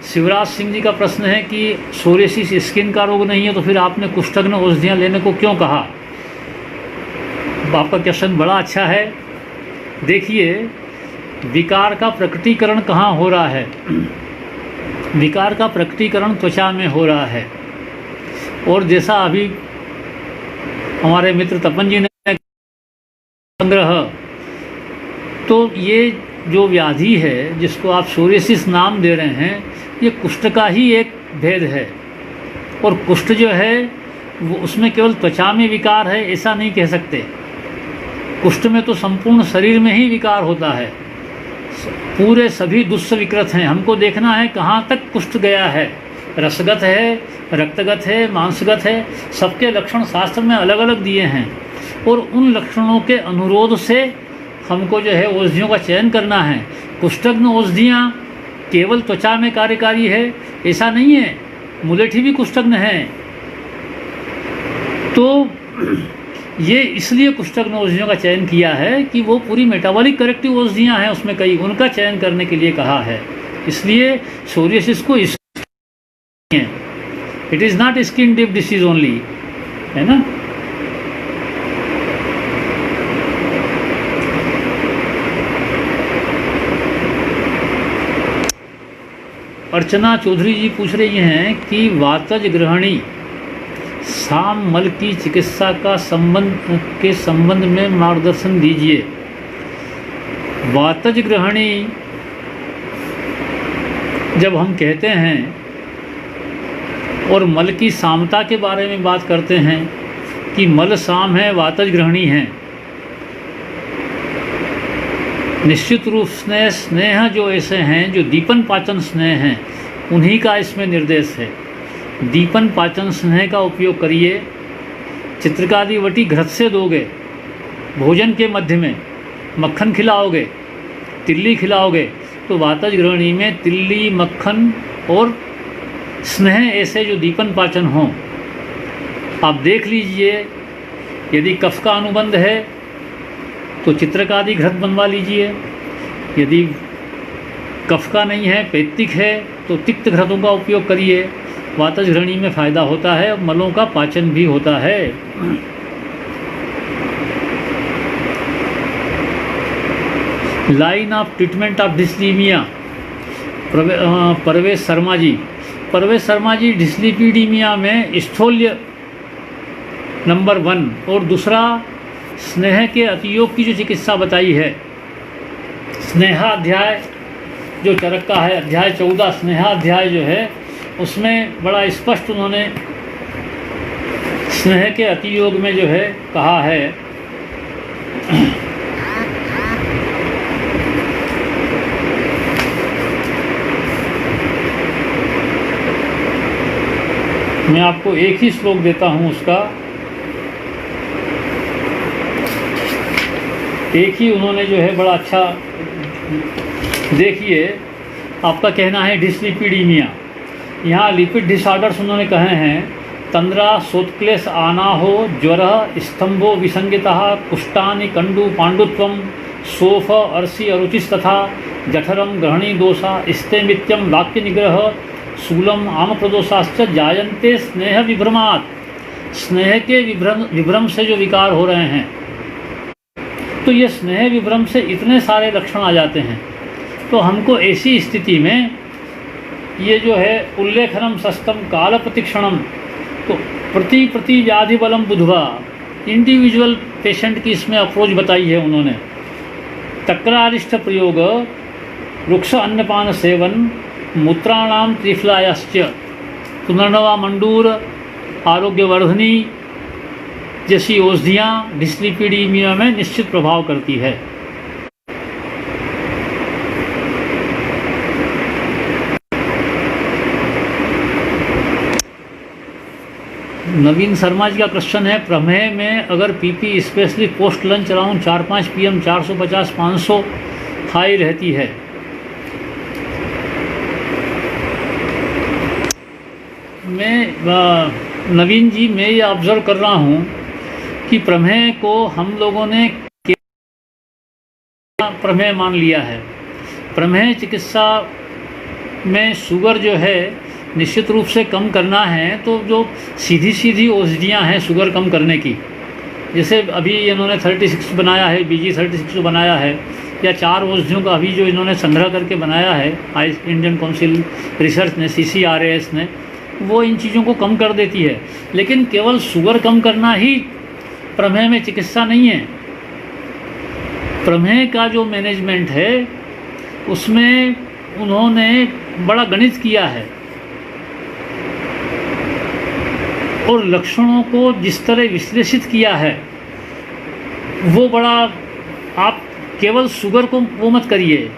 शिवराज सिंह जी का प्रश्न है कि सोरियासिस स्किन का रोग नहीं है तो फिर आपने कुष्ठग्न औषधियाँ लेने को क्यों कहा? आपका क्वेश्चन बड़ा अच्छा है। देखिए, विकार का प्रकटीकरण कहाँ हो रहा है? विकार का प्रकटीकरण त्वचा में हो रहा है। और जैसा अभी हमारे मित्र तपन जी ने संग्रह, तो ये जो व्याधि है जिसको आप सोरियासिस नाम दे रहे हैं, ये कुष्ठ का ही एक भेद है। और कुष्ठ जो है वो उसमें केवल त्वचा में विकार है ऐसा नहीं कह सकते। कुष्ठ में तो संपूर्ण शरीर में ही विकार होता है, पूरे सभी दुष्ट विकृत हैं। हमको देखना है कहाँ तक कुष्ठ गया है, रसगत है, रक्तगत है, मांसगत है, सबके लक्षण शास्त्र में अलग अलग दिए हैं। और उन लक्षणों के अनुरोध से हमको जो है औषधियों का चयन करना है। कुष्ठग्न औषधियाँ केवल त्वचा में कार्यकारी है ऐसा नहीं है, मुलेठी भी कुष्ठग्न है। तो ये इसलिए कुष्ठक में औषधियों का चयन किया है कि वो पूरी मेटाबॉलिक करेक्टिव औषधियाँ हैं उसमें कई, उनका चयन करने के लिए कहा है। इसलिए सोरियासिस को it is not skin deep disease only, है ना। अर्चना चौधरी जी पूछ रही हैं कि वातज ग्रहणी साम मल की चिकित्सा का संबंध में मार्गदर्शन दीजिए। वातज ग्रहणी जब हम कहते हैं और मल की सामता के बारे में बात करते हैं कि मल साम है, वातज ग्रहणी है, निश्चित रूप से स्नेह जो ऐसे हैं जो दीपन पाचन स्नेह हैं उन्हीं का इसमें निर्देश है। दीपन पाचन स्नेह का उपयोग करिए। चित्रकादिवटी घृत से दोगे, भोजन के मध्य में मक्खन खिलाओगे, तिल्ली खिलाओगे, तो वातज ग्रहणी में तिल्ली, मक्खन और स्नेह ऐसे जो दीपन पाचन हों, आप देख लीजिए। यदि कफ का अनुबंध है तो चित्रकादि घृत बनवा लीजिए, यदि कफ का नहीं है, पैत्तिक है, तो तिक्त घृतों का उपयोग करिए। वातज ग्रहणी में फ़ायदा होता है और मलों का पाचन भी होता है। लाइन ऑफ ट्रीटमेंट ऑफ डिस्लीमिया, परवेश शर्मा जी। परवेश शर्मा जी डिस्लीपीडीमिया में स्थौल्य नंबर 1 और दूसरा स्नेह के अतियोग की जो चिकित्सा बताई है, स्नेहाध्याय जो चरक का है, अध्याय 14 स्नेहाध्याय जो है, उसमें बड़ा स्पष्ट उन्होंने स्नेह के अतियोग में जो है कहा है। मैं आपको एक ही श्लोक देता हूँ उसका, एक ही उन्होंने जो है बड़ा अच्छा, देखिए आपका कहना है डिस्लिपिडीमिया, यहाँ लिपिड डिसऑर्डर्स उन्होंने कहे हैं, तंद्रा सोत्क्लेश आना हो, ज्वर, स्तंभो विसंगितः, कुष्ठानि कंडु पांडुत्वम, सोफ अर्षि अरुचिस तथा जठरम ग्रहणी दोषा, स्तेमित्यम वाक्य निग्रह, शूलम आम प्रदोषाश्च जायन्ते स्नेह विभ्रमात्। स्नेह के विभ्रम से जो विकार हो रहे हैं, तो ये स्नेह विभ्रम से इतने सारे लक्षण आ जाते हैं। तो हमको ऐसी स्थिति में ये जो है उल्लेखनम सस्तम काल प्रतिक्षणम, तो प्रति व्याधि बलम बुधवा, इंडिविजुअल पेशेंट की इसमें अप्रोच बताई है उन्होंने। तक्रारिष्ठ प्रयोग, रुक्ष अन्नपान सेवन, मूत्राणाम त्रिफलायाश्च, पुनर्नवा मंडूर, आरोग्यवर्धनी जैसी औषधियाँ डिस्लिपिडीमिया में निश्चित प्रभाव करती है। नवीन शर्मा जी का क्वेश्चन है, प्रमेह में अगर PP specially post lunch around 4-5 PM 450-500 high रहती है, मैं नवीन जी मैं ये ऑब्ज़र्व कर रहा हूँ कि प्रमेह को हम लोगों ने प्रमेह मान लिया है। प्रमेह चिकित्सा में शुगर जो है निश्चित रूप से कम करना है, तो जो सीधी औषधियाँ हैं शुगर कम करने की, जैसे अभी इन्होंने 36 बनाया है, BG 36 बनाया है, या 4 औषधियों का अभी जो इन्होंने संग्रह करके बनाया है इंडियन काउंसिल रिसर्च ने, CCRAS ने, वो इन चीज़ों को कम कर देती है। लेकिन केवल शुगर कम करना ही प्रमेह में चिकित्सा नहीं है। प्रमेह का जो मैनेजमेंट है उसमें उन्होंने बड़ा गणित किया है और लक्षणों को जिस तरह विश्लेषित किया है वो बड़ा, आप केवल शुगर को वो मत करिए,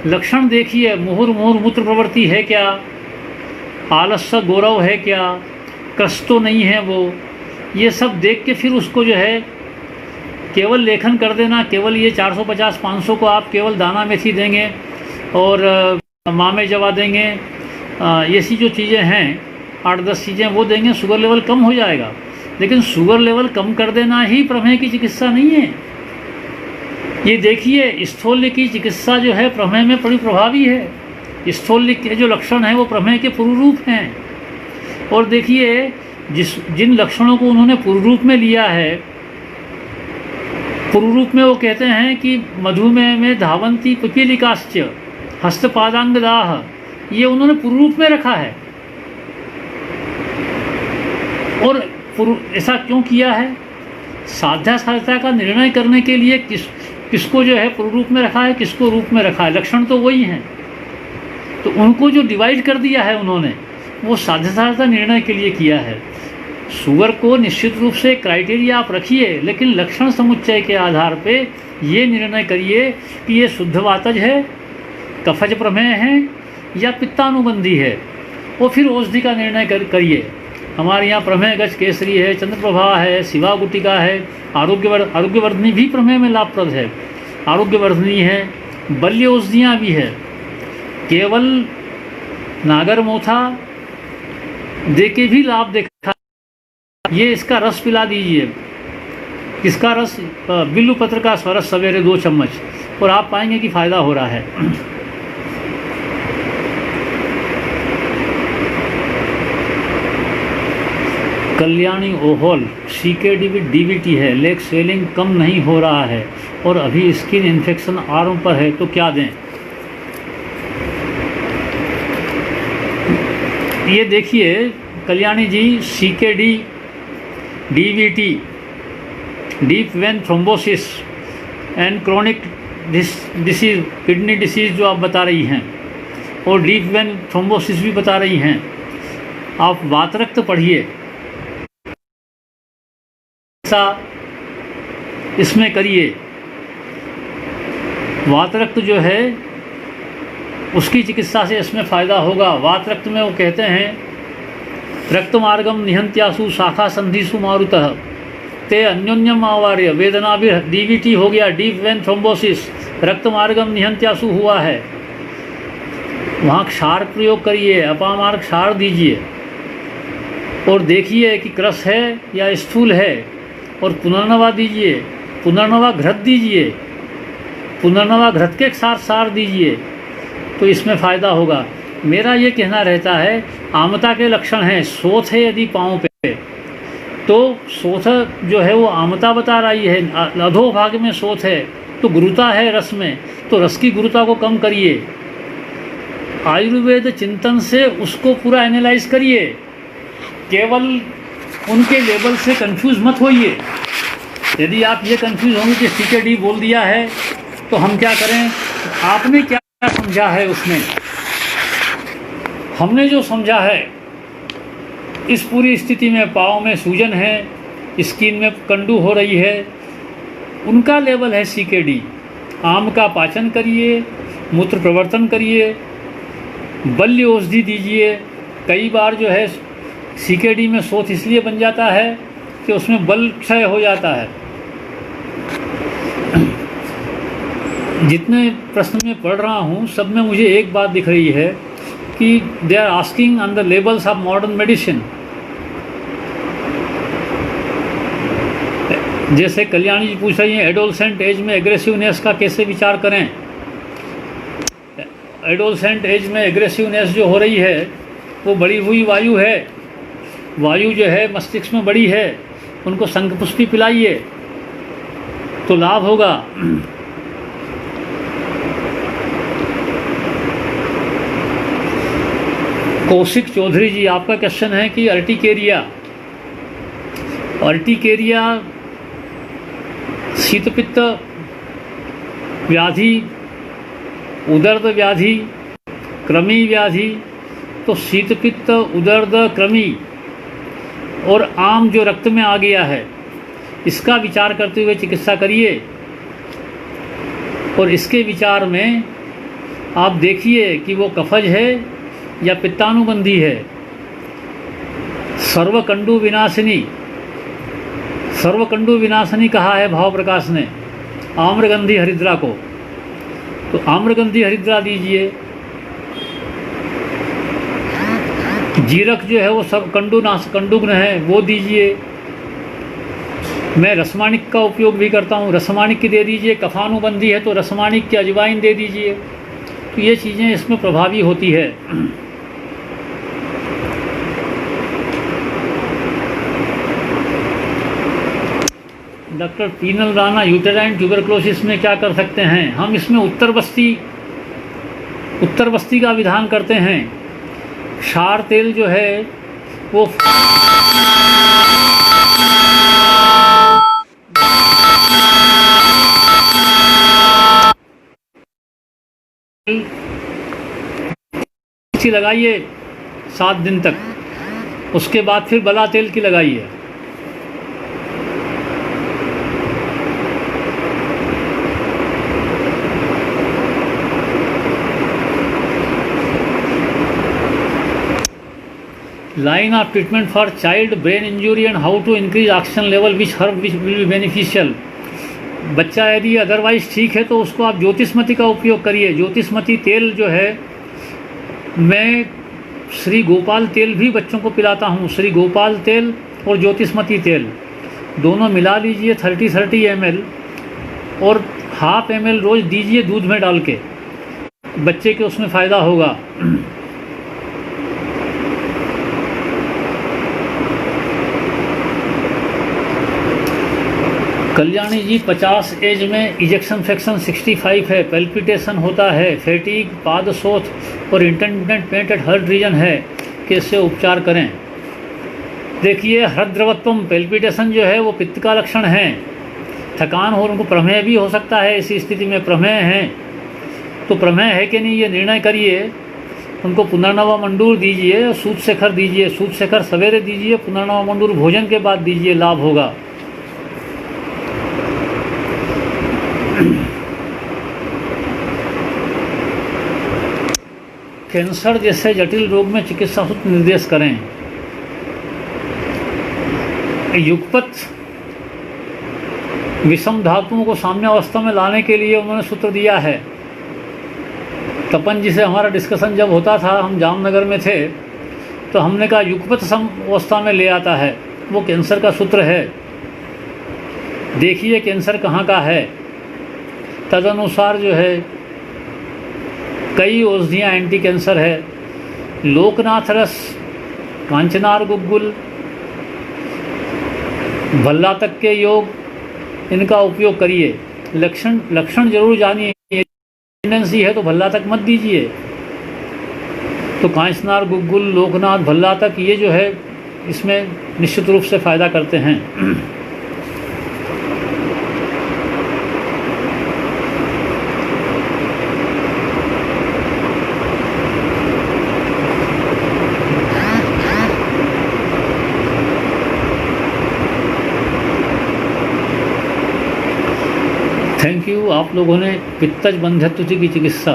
लक्षण देखिए, मुहुर्मुहुर मूत्र प्रवृत्ति है क्या, आलस्य गौरव है क्या, कष्ट तो नहीं है वो, ये सब देख के फिर उसको जो है केवल लेखन कर देना। केवल ये 450-500 को आप केवल दाना मेथी देंगे और मामे जवा देंगे, ऐसी जो चीज़ें हैं 8-10 चीज़ें वो देंगे, शुगर लेवल कम हो जाएगा। लेकिन शुगर लेवल कम कर देना ही प्रमेह की चिकित्सा नहीं है। ये देखिए, स्थौल्य की चिकित्सा जो है प्रमेह में बड़ी प्रभावी है। स्थौल्य के जो लक्षण हैं वो प्रमेह के पुरुरूप हैं। और देखिए, जिन लक्षणों को उन्होंने पुरुरूप में लिया है, पुरुरूप में वो कहते हैं कि मधुमेह में धावंती पिपीलिकाश्च हस्तपादांगदाह, ये उन्होंने पुरुरूप में रखा है। और ऐसा क्यों किया है? साध्यासाध्यता का निर्णय करने के लिए किसको जो है पुरुरूप में रखा है, किसको रूप में रखा है, लक्षण तो वही हैं। तो उनको जो डिवाइड कर दिया है उन्होंने, वो साध्यासाध्यता निर्णय के लिए किया है। शुगर को निश्चित रूप से क्राइटेरिया आप रखिए, लेकिन लक्षण समुच्चय के आधार पे ये निर्णय करिए कि ये शुद्धवातज है, कफज प्रमेह है या पित्तानुबंधी है, और फिर औषधि का निर्णय करिए। हमारे यहाँ प्रमेह गज केसरी है, चंद्रप्रभा है, शिवा गुटिका है, आरोग्यवर्धनी भी प्रमेह में लाभप्रद है, आरोग्यवर्धनी है, बल्य औषधियाँ भी है। केवल नागर मोथा दे के भी लाभ देखा। ये इसका रस पिला दीजिए, इसका रस बिल्लू पत्र का रस सवेरे 2 चम्मच, और आप पाएंगे कि फ़ायदा हो रहा है। कल्याणी ओहोल CKD विद DVT है, लेग स्वेलिंग कम नहीं हो रहा है और अभी स्किन इन्फेक्शन आर्म पर है, तो क्या दें? ये देखिए Kalyani ji, CKD, DVT, deep vein thrombosis and chronic disease, kidney disease जो आप बता रही हैं, और डीप वेन थ्रोम्बोसिस भी बता रही हैं, आप वातरक्त पढ़िए, इसमें करिए। वातरक्त जो है उसकी चिकित्सा से इसमें फ़ायदा होगा। वातरक्त में वो कहते हैं रक्तमार्गम निहंत्यासु शाखा संधिसु मारुतः ते अन्योन्यम आवार्य वेदना भी। DVT हो गया, डीप वेन थ्रोम्बोसिस, रक्तमार्गम निहंत्यासु हुआ है, वहाँ क्षार प्रयोग करिए, अपामार क्षार दीजिए, और देखिए कि क्रस है या स्थूल है, और पुनर्नवा दीजिए, पुनर्नवा घृत दीजिए, पुनर्नवा घृत के साथ सार दीजिए, तो इसमें फ़ायदा होगा। मेरा ये कहना रहता है, आमता के लक्षण हैं, शोथ है यदि पाँव पे, तो शोथ जो है वो आमता बता रही है, अधोभाग में शोथ है, तो गुरुता है रस में, तो रस की गुरुता को कम करिए। आयुर्वेद चिंतन से उसको पूरा एनालाइज करिए, केवल उनके लेवल से कंफ्यूज मत होइए। यदि आप ये कंफ्यूज होंगे कि CKD बोल दिया है तो हम क्या करें, आपने क्या समझा है उसमें, हमने जो समझा है, इस पूरी स्थिति में पाँव में सूजन है, स्किन में कंडू हो रही है, उनका लेवल है CKD। आम का पाचन करिए, मूत्र प्रवर्तन करिए, बल्य औषधि दीजिए। कई बार जो है CKD में शोथ इसलिए बन जाता है कि उसमें बल क्षय हो जाता है। जितने प्रश्न में पढ़ रहा हूँ सब में मुझे एक बात दिख रही है कि they are asking on the levels of modern medicine. जैसे कल्याणी जी पूछ रही हैं, एडोलसेंट एज में एग्रेसिवनेस का कैसे विचार करें। एडोलसेंट एज में एग्रेसिवनेस जो हो रही है वो बढ़ी हुई वायु है, वायु जो है मस्तिष्क में बड़ी है, उनको शंखपुष्पी पिलाइए तो लाभ होगा। कौशिक चौधरी जी, आपका क्वेश्चन है कि अर्टिकेरिया शीतपित्त व्याधि, उदर्द व्याधि, कृमि व्याधि, तो शीतपित्त, उदर्द, कृमि और आम जो रक्त में आ गया है, इसका विचार करते हुए चिकित्सा करिए। और इसके विचार में आप देखिए कि वो कफज है या पित्तानुबंधी है। सर्वकंडु विनाशिनी कहा है भाव प्रकाश ने आम्रगंधी हरिद्रा को, तो आम्रगंधी हरिद्रा दीजिए। जीरक जो है वो सब कंडुग्न है, वो दीजिए। मैं रसमानिक का उपयोग भी करता हूँ, रसमानिक की दे दीजिए। कफानुबंदी है तो रसमानिक की अजवाइन दे दीजिए। तो ये चीज़ें इसमें प्रभावी होती है। Doctor Pinal Rana, uterine tuberculosis में क्या कर सकते हैं हम? इसमें उत्तर बस्ती का विधान करते हैं। क्षार तेल जो है वो लगाइए 7 दिन तक, उसके बाद फिर बला तेल की लगाइए। Line of treatment for child brain injury and how to increase oxygen level which herb which will be beneficial. बच्चा यदि अदरवाइज ठीक है तो उसको आप ज्योतिषमती का उपयोग करिए। ज्योतिषमती तेल जो है, मैं श्री गोपाल तेल भी बच्चों को पिलाता हूँ। श्री गोपाल तेल और ज्योतिषमती तेल दोनों मिला लीजिए 30 ml और ½ ml रोज़ दीजिए दूध में डाल के, बच्चे के उसमें फ़ायदा होगा। कल्याणी जी, 50 एज में इजेक्शन फ्रैक्शन 65 है, पेल्पिटेशन होता है, फैटीग, पादशोथ और intermittent pain at heart region है, कैसे उपचार करें? देखिए, हृद्रवत्वम पेल्पिटेशन जो है वो पित्त का लक्षण है। थकान हो, उनको प्रमेह भी हो सकता है। इसी स्थिति में प्रमेह है तो प्रमेह है कि नहीं ये निर्णय करिए। उनको पुनर्नवा मंडूर दीजिए, सूत शेखर दीजिए। सूत शेखर सवेरे दीजिए, पुनर्नवा मंडूर भोजन के बाद दीजिए, लाभ होगा। कैंसर जैसे जटिल रोग में चिकित्सा सूत्र निर्देश करें। युगपत विषम धातुओं को साम्य अवस्था में लाने के लिए उन्होंने सूत्र दिया है। तपन जी से हमारा डिस्कशन जब होता था, हम जामनगर में थे, तो हमने कहा युगपत सम अवस्था में ले आता है, वो कैंसर का सूत्र है। देखिए कैंसर कहाँ का है, तदनुसार जो है कई औषधियाँ एंटी कैंसर है। लोकनाथ रस, कांचनार गुग्गुल, भल्ला तक के योग, इनका उपयोग करिए। लक्षण जरूर जानिए। टेंडेंसी है तो भल्ला तक मत दीजिए। तो कांचनार गुग्गुल, लोकनाथ, भल्ला तक, ये जो है इसमें निश्चित रूप से फ़ायदा करते हैं। Thank you. आप लोगों ने पित्तज बंध्यत्व की चिकित्सा,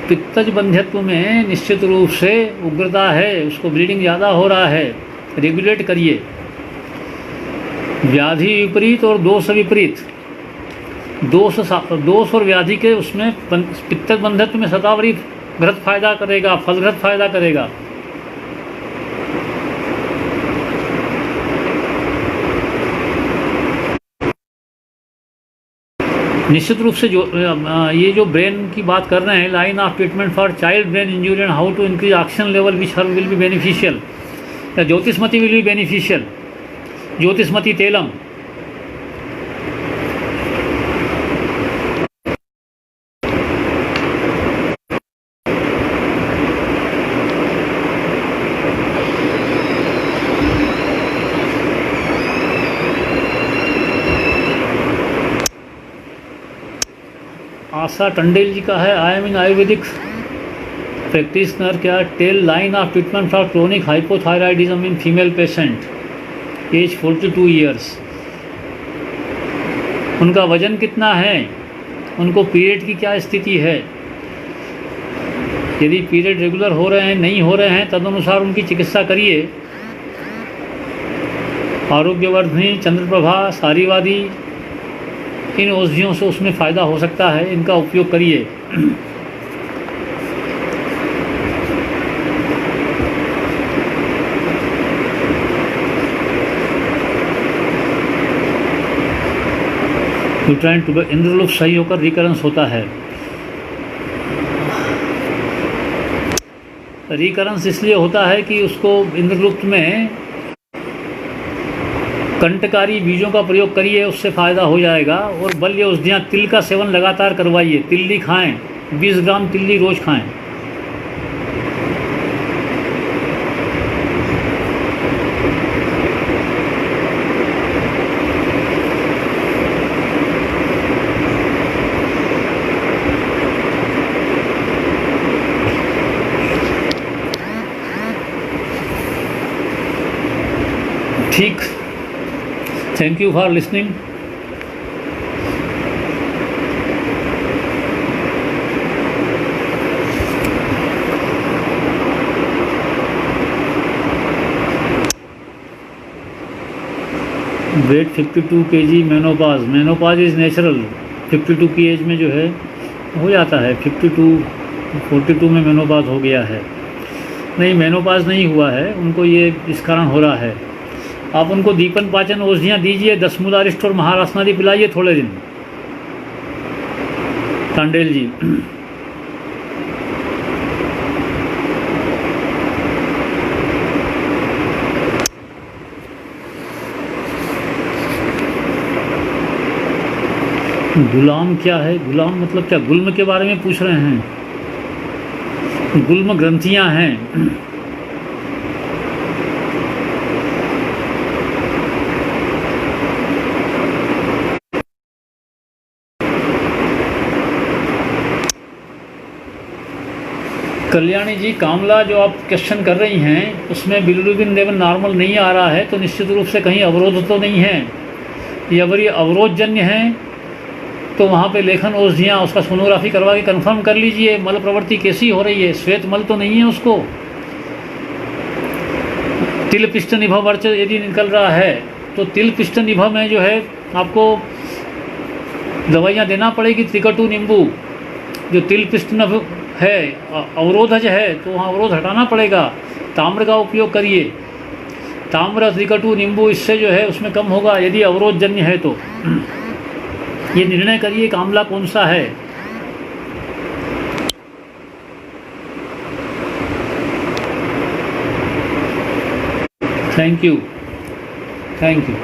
पित्तज बंध्यत्व में निश्चित रूप से उग्रता है, उसको ब्लीडिंग ज़्यादा हो रहा है, रेगुलेट करिए। व्याधि विपरीत और दोष विपरीत, दोष और व्याधि के उसमें पित्तज बंध्यत्व में शतावरी घृत फायदा करेगा, फलघृत फायदा करेगा। निश्चित रूप से ये जो ब्रेन की बात कर रहे हैं, line of treatment for child brain injury and how to increase oxygen level which herb will be beneficial, या Jyotishmati will be beneficial, Jyotishmati tailam. Asha Tandel ji का है, I am in Ayurvedic practitioner, क्या tell line of treatment for chronic hypothyroidism in female patient, age 42 years. उनका वजन कितना है, उनको period की क्या स्थिति है, यदि पीरियड रेगुलर हो रहे हैं, नहीं हो रहे हैं, तदनुसार उनकी चिकित्सा करिए। आरोग्यवर्धनी, चंद्रप्रभा, सारीवादी, इन औषधियों से उसमें फ़ायदा हो सकता है, इनका उपयोग करिए। यूट्राइन टू इंद्रलुप्त सही होकर रिकरेंस होता है। रिकरेंस इसलिए होता है कि उसको इंद्रलुप्त में कंटकारी बीजों का प्रयोग करिए, उससे फ़ायदा हो जाएगा। और बल्य औषधियाँ, तिल का सेवन लगातार करवाइए, तिल्ली खाएं, 20 ग्राम तिल्ली रोज़ खाएं। ठीक, thank you for listening. Weight 52 kg, menopause is natural. 52 की एज में जो है हो जाता है, 42 में मेनोपाज हो गया है। नहीं, मेनोपाज नहीं हुआ है उनको, ये इस कारण हो रहा है। आप उनको दीपन पाचन औषधियाँ दीजिए, 10 मूलारिष्ट और महारासनादि पिलाइए थोड़े दिन। तांडेल जी, गुलाम क्या है? गुलाम मतलब क्या? गुल्म के बारे में पूछ रहे हैं? गुल्म ग्रंथियां हैं। कल्याणी जी, कामला जो आप क्वेश्चन कर रही हैं उसमें बिलिरुबिन लेवल नॉर्मल नहीं आ रहा है, तो निश्चित रूप से कहीं अवरोध तो नहीं है। ये अगर ये अवरोधजन्य है तो वहाँ पे लेखन औषधियाँ, उसका सोनोग्राफी करवा के कंफर्म कर लीजिए मल प्रवृत्ति कैसी हो रही है। श्वेत मल तो नहीं है उसको। तिल पिष्ट निभव वर्च यदि निकल रहा है तो तिल पिष्ट निभव में जो है आपको दवाइयाँ देना पड़ेगी। त्रिकटु नींबू जो तिल पिष्ट निभव है, अवरोधज है, तो वहाँ अवरोध हटाना पड़ेगा। ताम्र का उपयोग करिए, ताम्र, त्रिकटु, नींबू, इससे जो है उसमें कम होगा यदि अवरोधजन्य है तो। ये निर्णय करिए कामला कौन सा है। Thank you, thank you.